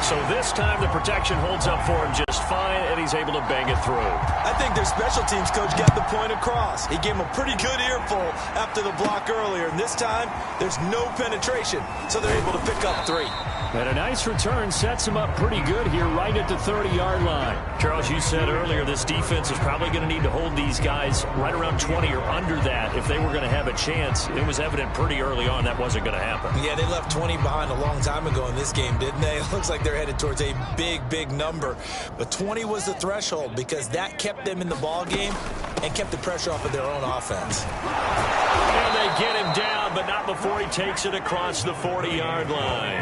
Speaker 2: So this time the protection holds up for him just fine, and he's able to bang it through.
Speaker 6: I think their special teams coach got the point across. He gave him a pretty good earful after the block earlier, and this time there's no penetration, so they're able to pick up 3.
Speaker 4: And a nice return sets him up pretty good here right at the 30-yard line.
Speaker 2: Charles, you said earlier this defense is probably going to need to hold these guys right around 20 or under that if they were going to have a chance. It was evident pretty early on that wasn't going to happen.
Speaker 3: Yeah, they left 20 behind a long time ago in this game, didn't they? It looks like they're headed towards a big number. But 20 was the threshold because that kept them in the ball game and kept the pressure off of their own offense.
Speaker 2: And they get him down, but not before he takes it across the 40-yard line.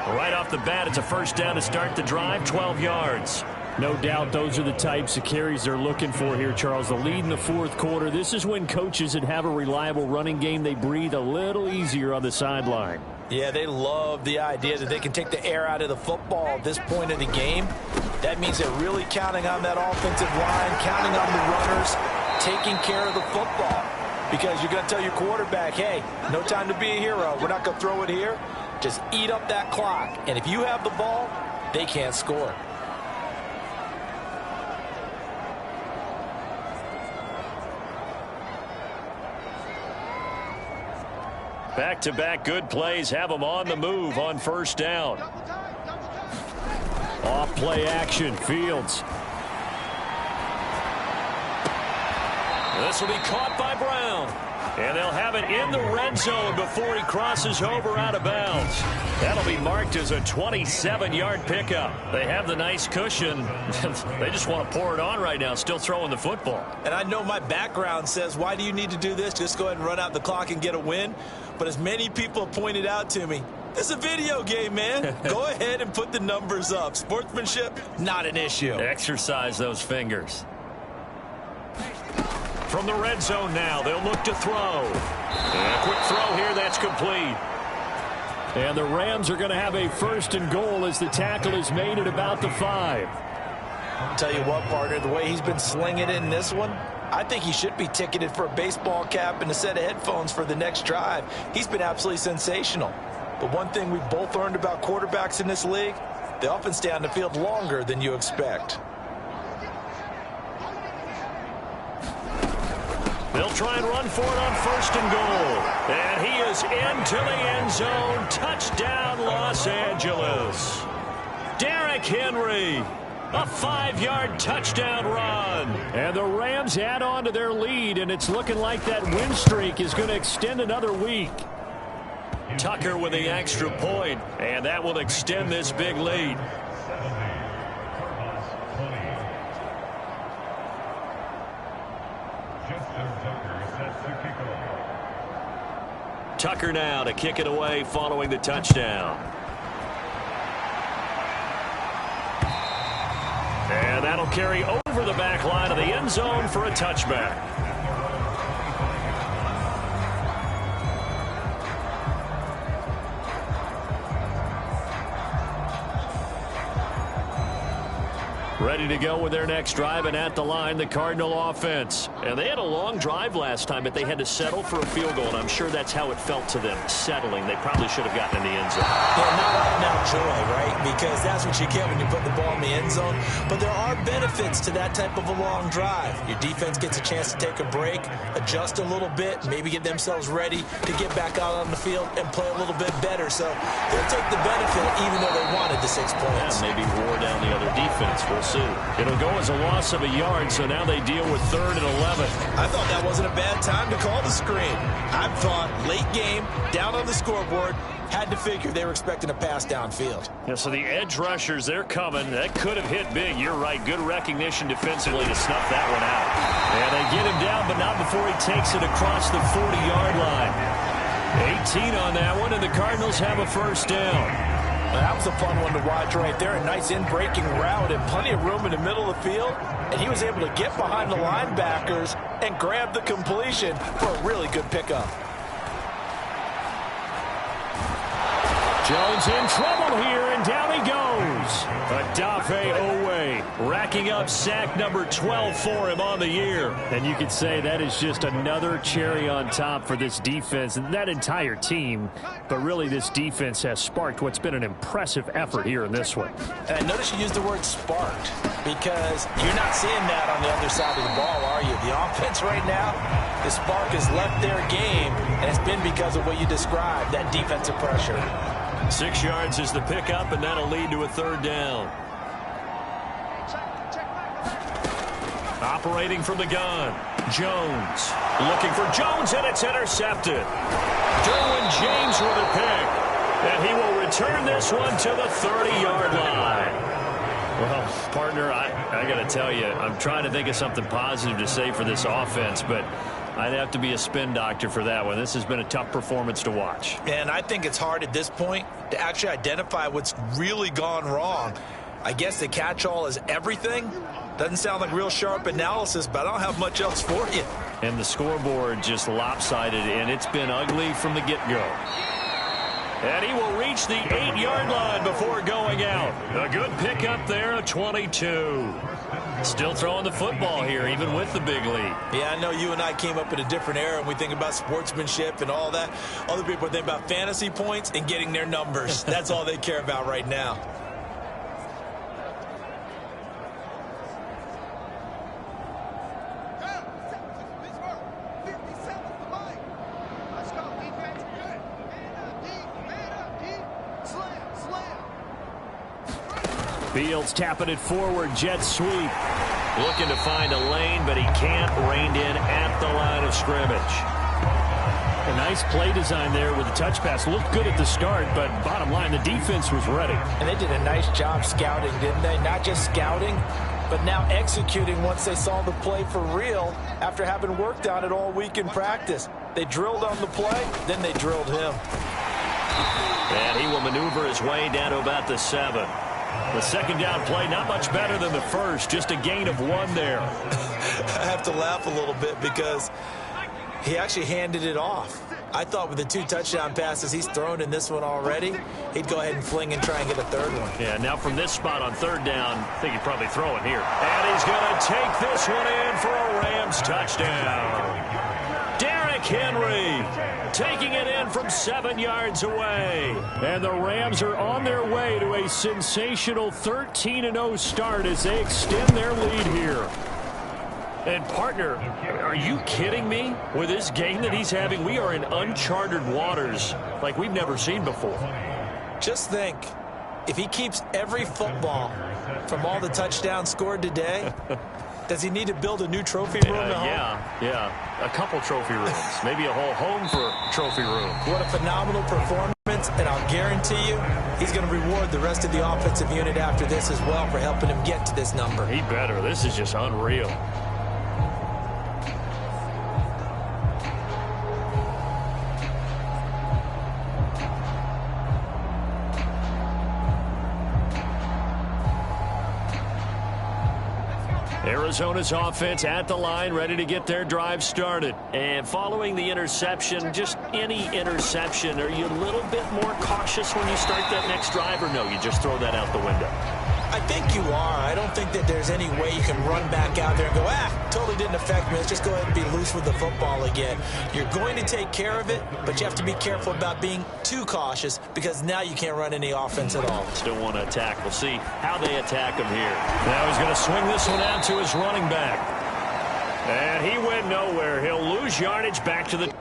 Speaker 2: Right off the bat, it's a first down to start the drive, 12 yards.
Speaker 4: No doubt those are the types of carries they're looking for here, Charles. The lead in the 4th quarter. This is when coaches that have a reliable running game, they breathe a little easier on the sideline.
Speaker 6: Yeah, they love the idea that they can take the air out of the football at this point of the game. That means they're really counting on that offensive line, counting on the runners, taking care of the football. Because you're going to tell your quarterback, hey, no time to be a hero. We're not going to throw it here. Just eat up that clock. And if you have the ball, they can't score.
Speaker 2: Back-to-back good plays have them on the move on first down.
Speaker 4: Off play action, Fields.
Speaker 2: This will be caught by Brown. And they'll have it in the red zone before he crosses over out of bounds. That'll be marked as a 27-yard pickup. They have the nice cushion. They just want to pour it on right now, still throwing the football.
Speaker 6: And I know my background says, why do you need to do this? Just go ahead and run out the clock and get a win. But as many people have pointed out to me, this is a video game, man. Go ahead and put the numbers up. Sportsmanship, not an issue.
Speaker 2: Exercise those fingers. From the red zone now, they'll look to throw. And a quick throw here, that's complete.
Speaker 4: And the Rams are going to have a 1st and goal as the tackle is made at about the 5.
Speaker 6: I'll tell you what, partner, the way he's been slinging it in this one, I think he should be ticketed for a baseball cap and a set of headphones for the next drive. He's been absolutely sensational. But one thing we've both learned about quarterbacks in this league, they often stay on the field longer than you expect.
Speaker 2: They'll try and run for it on 1st and goal. And he is into the end zone. Touchdown, Los Angeles. Derrick Henry, a 5-yard touchdown run. And the Rams add on to their lead, and it's looking like that win streak is going to extend another week. Tucker with the extra point, and that will extend this big lead. Tucker now to kick it away following the touchdown. And that'll carry over the back line of the end zone for a touchback. Ready to go with their next drive, and at the line, the Cardinal offense. And they had a long drive last time, but they had to settle for a field goal, and I'm sure that's how it felt to them, settling. They probably should have gotten in the end zone.
Speaker 3: Yeah, not out now joy, right? Because that's what you get when you put the ball in the end zone. But there are benefits to that type of a long drive. Your defense gets a chance to take a break, adjust a little bit, maybe get themselves ready to get back out on the field and play a little bit better. So they'll take the benefit even though they wanted the 6 points.
Speaker 2: Yeah, maybe wore down the other defense. We'll see. It'll go as a loss of a yard, so now they deal with 3rd and 11.
Speaker 6: I thought that wasn't a bad time to call the screen. I thought late game, down on the scoreboard, had to figure they were expecting a pass downfield.
Speaker 2: Yeah, so the edge rushers, they're coming. That could have hit big. You're right. Good recognition defensively to snuff that one out. And they get him down, but not before he takes it across the 40-yard line. 18 on that one, and the Cardinals have a 1st down.
Speaker 6: That was a fun one to watch right there. A nice in-breaking route and plenty of room in the middle of the field. And he was able to get behind the linebackers and grab the completion for a really good pickup.
Speaker 2: Jones in trouble here, and down he goes. Odafe Owe racking up sack number 12 for him on the year.
Speaker 4: And you could say that is just another cherry on top for this defense and that entire team. But really, this defense has sparked what's been an impressive effort here in this one.
Speaker 6: And I notice you used the word sparked because you're not seeing that on the other side of the ball, are you? The offense right now, the spark has left their game, and it's been because of what you described, that defensive pressure.
Speaker 2: 6 yards is the pickup, and that'll lead to a 3rd down. Operating from the gun, Jones. Looking for Jones, and it's intercepted. Derwin James with a pick. And he will return this one to the 30-yard line. Well, partner, I got to tell you, I'm trying to think of something positive to say for this offense, but I'd have to be a spin doctor for that one. This has been a tough performance to watch.
Speaker 6: And I think it's hard at this point to actually identify what's really gone wrong. I guess the catch-all is everything. Doesn't sound like real sharp analysis, but I don't have much else for you.
Speaker 2: And the scoreboard just lopsided, and it's been ugly from the get-go. And he will reach the 8-yard line before going out. A good pickup there, a 22. Still throwing the football here, even with the big lead.
Speaker 3: Yeah, I know you and I came up in a different era, and we think about sportsmanship and all that. Other people think about fantasy points and getting their numbers. That's all they care about right now.
Speaker 4: Fields tapping it forward, jet sweep.
Speaker 2: Looking to find a lane, but he can't. Reined in at the line of scrimmage.
Speaker 4: A nice play design there with the touch pass. Looked good at the start, but bottom line, the defense was ready.
Speaker 6: And they did a nice job scouting, didn't they? Not just scouting, but now executing once they saw the play for real after having worked on it all week in practice. They drilled on the play, then they drilled him.
Speaker 2: And he will maneuver his way down to about the 7. The 2nd down play, not much better than the first, just a gain of 1 there.
Speaker 3: I have to laugh a little bit because he actually handed it off. I thought with the 2 touchdown passes he's thrown in this one already, he'd go ahead and fling and try and get a 3rd one.
Speaker 2: Yeah, now from this spot on 3rd down, I think he'd probably throw it here. And he's going to take this one in for a Rams touchdown. Derrick Henry taking it in from 7 yards away.
Speaker 4: And the Rams are on their way to a sensational 13-0 start as they extend their lead here.
Speaker 2: And partner, are
Speaker 4: Are you kidding me? With this game that he's having, we are in uncharted waters like we've never seen before.
Speaker 3: Just think, if he keeps every football from all the touchdowns scored today, does he need to build a new trophy room at home?
Speaker 4: Yeah. A couple trophy rooms. Maybe a whole home for trophy room.
Speaker 3: What a phenomenal performance, and I'll guarantee you he's going to reward the rest of the offensive unit after this as well for helping him get to this number.
Speaker 4: He better. This is just unreal. Arizona's offense at the line, ready to get their drive started. And following the interception, just any interception, are you a little bit more cautious when you start that next drive, or no, you just throw that out the window?
Speaker 3: I think you are. I don't think that there's any way you can run back out there and go, totally didn't affect me. Let's just go ahead and be loose with the football again. You're going to take care of it, but you have to be careful about being too cautious because now you can't run any offense at all.
Speaker 4: Still want to attack. We'll see how they attack him here. Now he's going to swing this one out to his running back. And he went nowhere. He'll lose yardage back to the...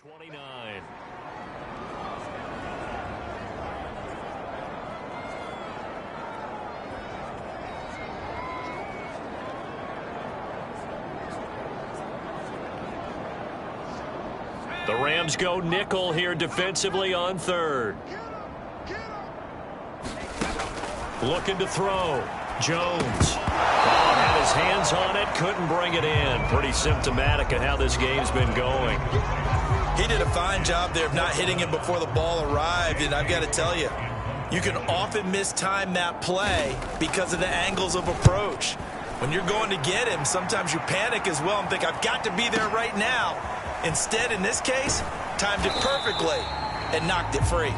Speaker 4: '29. The Rams go nickel here defensively on third. Looking to throw. Jones. Had his hands on it, couldn't bring it in. Pretty symptomatic of how this game's been going.
Speaker 6: He did a fine job there of not hitting him before the ball arrived, and I've got to tell you, you can often mistime that play because of the angles of approach. When you're going to get him, sometimes you panic as well and think, I've got to be there right now. Instead, in this case, timed it perfectly and knocked it free.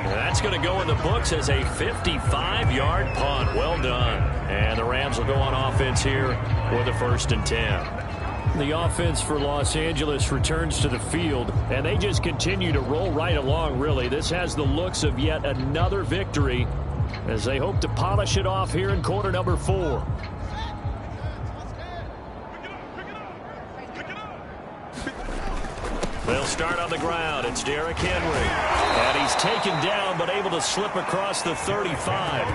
Speaker 4: That's going to go in the books as a 55-yard punt. Well done. And the Rams will go on offense here with a 1st and 10. The offense for Los Angeles returns to the field, and they just continue to roll right along, really. This has the looks of yet another victory as they hope to polish it off here in quarter number 4. They'll start on the ground. It's Derrick Henry. And he's taken down but able to slip across the 35.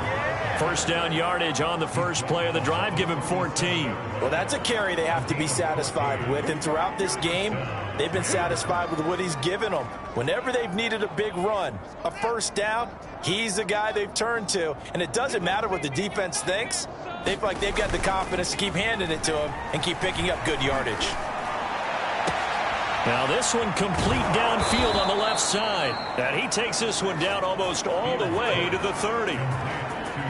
Speaker 4: First down yardage on the first play of the drive. Give him 14.
Speaker 3: Well, that's a carry they have to be satisfied with. And throughout this game, they've been satisfied with what he's given them. Whenever they've needed a big run, a first down, he's the guy they've turned to. And it doesn't matter what the defense thinks. They feel like they've got the confidence to keep handing it to him and keep picking up good yardage.
Speaker 4: Now this one complete downfield on the left side. And he takes this one down almost all the way to the 30.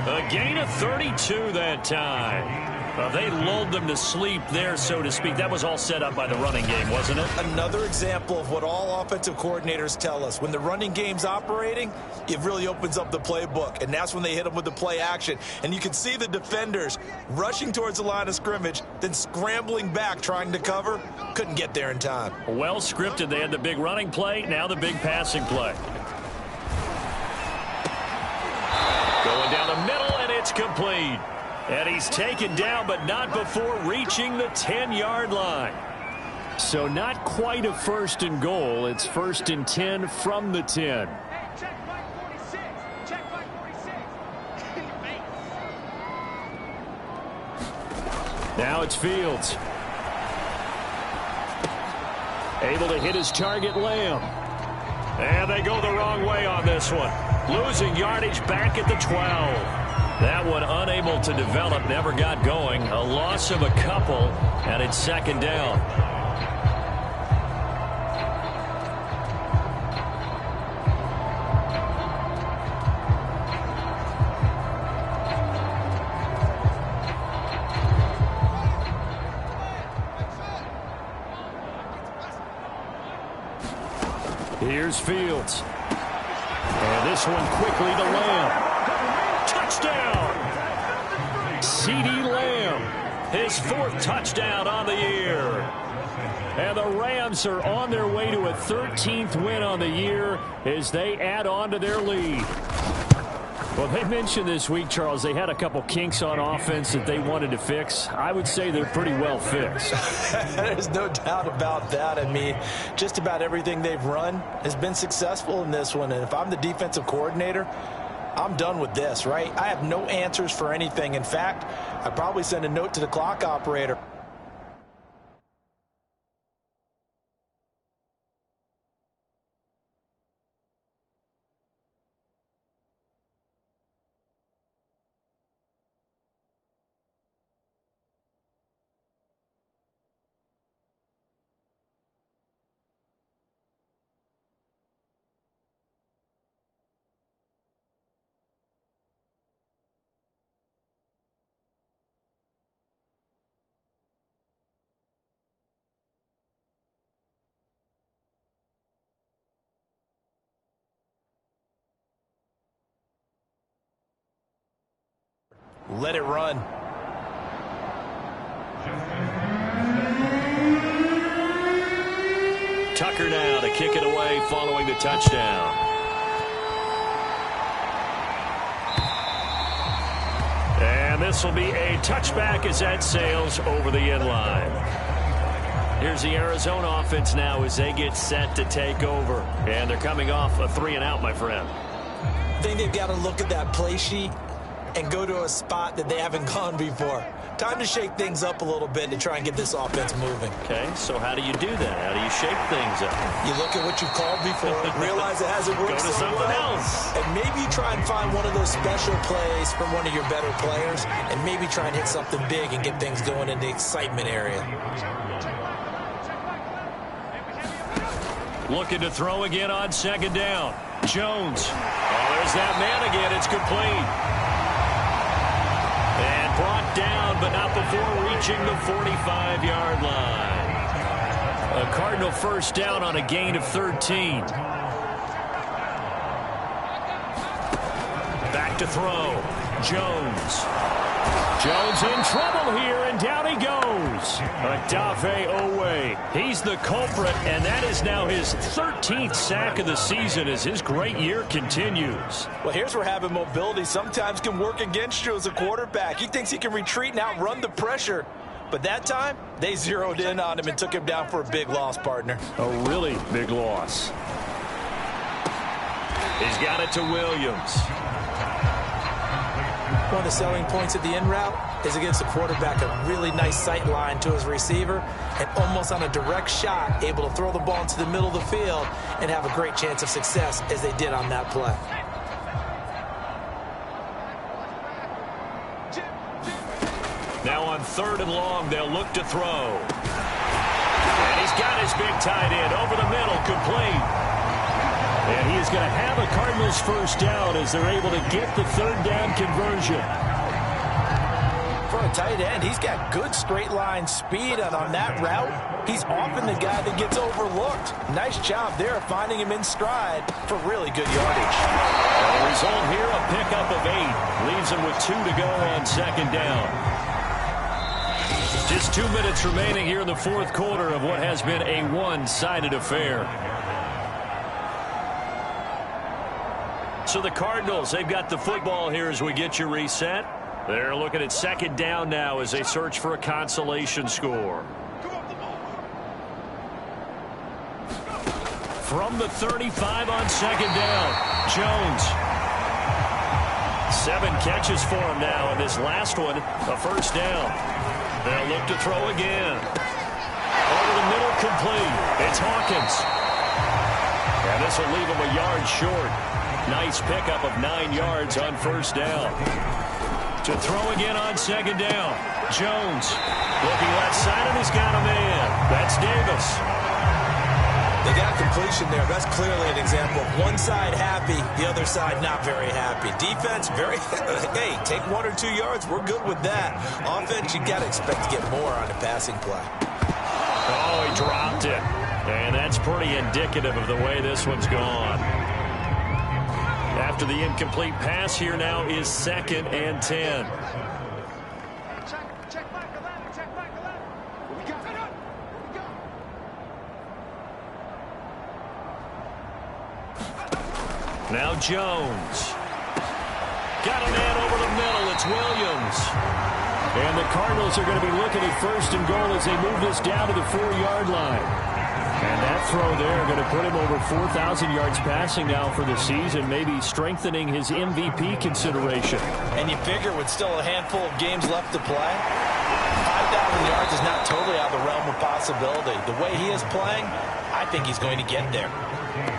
Speaker 4: A gain of 32 that time. They lulled them to sleep there, so to speak. That was all set up by the running game, wasn't it?
Speaker 3: Another example of what all offensive coordinators tell us. When the running game's operating, it really opens up the playbook, and that's when they hit them with the play action. And you can see the defenders rushing towards the line of scrimmage, then scrambling back trying to cover. Couldn't get there in time.
Speaker 4: Well scripted. They had the big running play, now the big passing play. Going down the middle, and it's complete. And he's taken down, but not before reaching the 10-yard line. So not quite a 1st and goal. It's 1st and 10 from the 10.
Speaker 5: Check by 46. Check by 46.
Speaker 4: Now it's Fields. Able to hit his target, Lamb. And they go the wrong way on this one. Losing yardage back at the 12. That one unable to develop, never got going. A loss of a couple, and it's second down. Here's Fields. And this one quickly to Lamb. Touchdown! CeeDee Lamb, his 4th touchdown on the year. And the Rams are on their way to a 13th win on the year as they add on to their lead. Well, they mentioned this week, Charles, they had a couple kinks on offense that they wanted to fix. I would say they're pretty well fixed.
Speaker 6: There's no doubt about that. I mean, just about everything they've run has been successful in this one. And if I'm the defensive coordinator, I'm done with this, right? I have no answers for anything. In fact, I'd probably send a note to the clock operator. Let it run.
Speaker 2: Tucker now to kick it away following the touchdown. And this will be a touchback as that sails over the end line. Here's the Arizona offense now as they get set to take over. And they're coming off a 3-and-out, my friend.
Speaker 6: I think they've got to look at that play sheet and go to a spot that they haven't gone before. Time to shake things up a little bit to try and get this offense moving.
Speaker 2: Okay, so how do you do that? How do you shake things up?
Speaker 6: You look at what you've called before, realize it hasn't worked
Speaker 2: Go to
Speaker 6: so
Speaker 2: something
Speaker 6: well,
Speaker 2: else.
Speaker 6: and maybe you try and find one of those special plays from one of your better players, and maybe try and hit something big and get things going in the excitement area.
Speaker 2: Looking to throw again on second down. Jones. Oh, there's that man again. It's complete. And brought down, but not before reaching the 45-yard line. A Cardinal first down on a gain of 13. Back to throw. Jones. Jones in trouble here, and down he goes. Odafe Owe. He's the culprit, and that is now his 13th sack of the season as his great year continues.
Speaker 6: Well, here's where having mobility sometimes can work against you as a quarterback. He thinks he can retreat and outrun the pressure. But that time, they zeroed in on him and took him down for a big loss, partner.
Speaker 2: A really big loss. He's got it to Williams.
Speaker 6: One of the selling points of the in route is it gives the quarterback a really nice sight line to his receiver and almost on a direct shot able to throw the ball into the middle of the field and have a great chance of success as they did on that play.
Speaker 2: Now on 3rd and long, they'll look to throw. And he's got his big tight end over the middle, complete. And he is going to have a Cardinals first down as they're able to get the 3rd down conversion.
Speaker 6: For a tight end, he's got good straight line speed, and on that route, he's often the guy that gets overlooked. Nice job there of finding him in stride for really good yardage.
Speaker 2: And the result here, a pickup of 8. Leaves him with 2 to go on second down. Just 2 minutes remaining here in the 4th quarter of what has been a one-sided affair. So the Cardinals, they've got the football here as we get you reset. They're looking at second down now as they search for a consolation score. From the 35 on second down, Jones. 7 catches for him now, and this last one, a first down. They'll look to throw again. Over the middle, complete. It's Hawkins. And this will leave him a yard short. Nice pickup of 9 yards on first down. To throw again on second down. Jones looking left side, and he's got a man. That's Davis.
Speaker 3: They got a completion there. That's clearly an example of one side happy, the other side not very happy. Defense, very, hey, take 1 or 2 yards. We're good with that. Offense, you got to expect to get more on a passing play.
Speaker 2: Oh, he dropped it. And that's pretty indicative of the way this one's gone. After the incomplete pass, here now is 2nd and 10.
Speaker 5: Check back 11. Check back 11. We got it up. We go.
Speaker 2: Now Jones. Got a man over the middle. It's Williams.
Speaker 4: And the Cardinals are going to be looking at 1st and goal as they move this down to the 4-yard line. And that throw there going to put him over 4,000 yards passing now for the season, maybe strengthening his MVP consideration.
Speaker 6: And you figure with still a handful of games left to play, 5,000 yards is not totally out of the realm of possibility. The way he is playing, I think he's going to get there.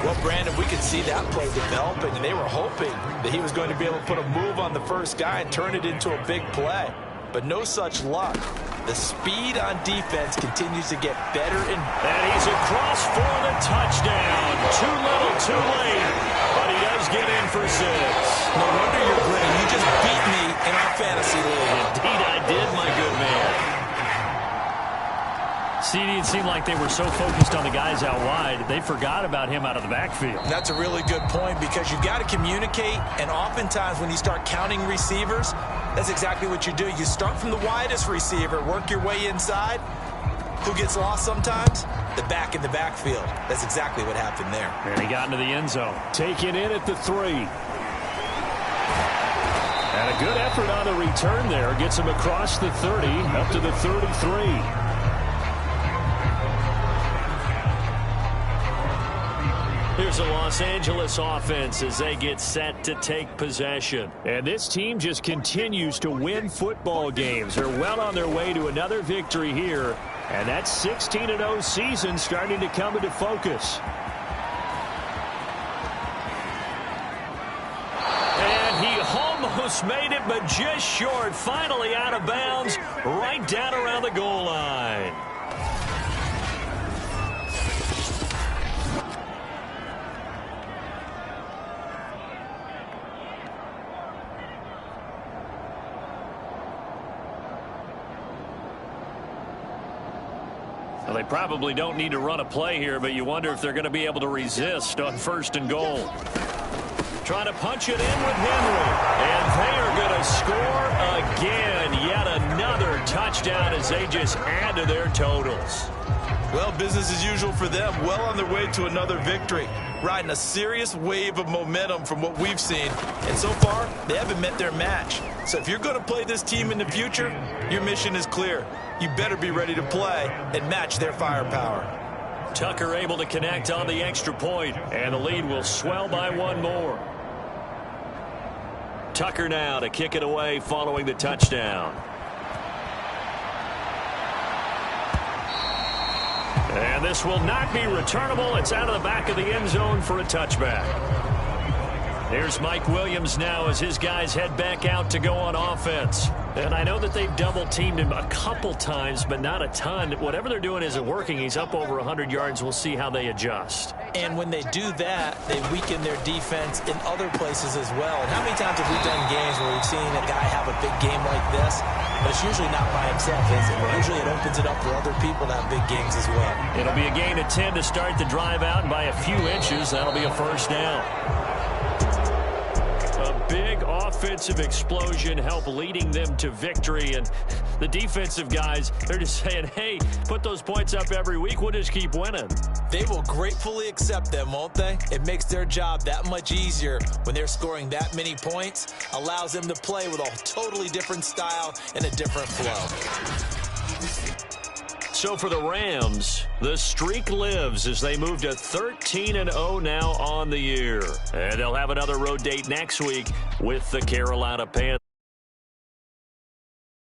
Speaker 6: Well, Brandon, we could see that play developing, and they were hoping that he was going to be able to put a move on the first guy and turn it into a big play. But no such luck. The speed on defense continues to get better
Speaker 2: and he's across for the touchdown. Too little, too late. But he does get in for 6.
Speaker 3: No wonder you're grinning. You just beat me in our fantasy league.
Speaker 2: Indeed I did, my good man. CD, it seemed like they were so focused on the guys out wide, they forgot about him out of the backfield.
Speaker 3: That's a really good point because you've got to communicate, and oftentimes when you start counting receivers, that's exactly what you do. You start from the widest receiver, work your way inside. Who gets lost sometimes? The back in the backfield. That's exactly what happened there.
Speaker 2: And he got into the end zone.
Speaker 4: Taken in at the 3. And a good effort on the return there. Gets him across the 30, up to the 33.
Speaker 2: Here's a Los Angeles offense as they get set to take possession.
Speaker 4: And this team just continues to win football games. They're well on their way to another victory here. And that 16-0 season starting to come into focus.
Speaker 2: And he almost made it, but just short. Finally out of bounds, right down around the goal line. Well, they probably don't need to run a play here, but you wonder if they're going to be able to resist on 1st and goal. Trying to punch it in with Henry. And they are going to score again. Yet another touchdown as they just add to their totals.
Speaker 6: Well, business as usual for them. Well on their way to another victory. Riding a serious wave of momentum from what we've seen. And so far, they haven't met their match. So if you're going to play this team in the future, your mission is clear. You better be ready to play and match their firepower.
Speaker 2: Tucker able to connect on the extra point, and the lead will swell by 1 more. Tucker now to kick it away following the touchdown. And this will not be returnable. It's out of the back of the end zone for a touchback. Here's Mike Williams now as his guys head back out to go on offense. And I know that they've double-teamed him a couple times, but not a ton. Whatever they're doing isn't working. He's up over 100 yards. We'll see how they adjust.
Speaker 3: And when they do that, they weaken their defense in other places as well. And how many times have we done games where we've seen a guy have a big game like this? But it's usually not by himself, is it? Usually it opens it up for other people to have big games as well.
Speaker 2: It'll be a gain of 10 to start the drive out, and by a few inches, that'll be a first down. A big offensive explosion helped leading them to victory, and the defensive guys, they're just saying, hey, put those points up every week, we'll just keep winning.
Speaker 3: They will gratefully accept them, won't they? It makes their job that much easier when they're scoring that many points, allows them to play with a totally different style and a different flow.
Speaker 2: So for the Rams, the streak lives as they move to 13-0 now on the year. And they'll have another road date next week with the Carolina Panthers.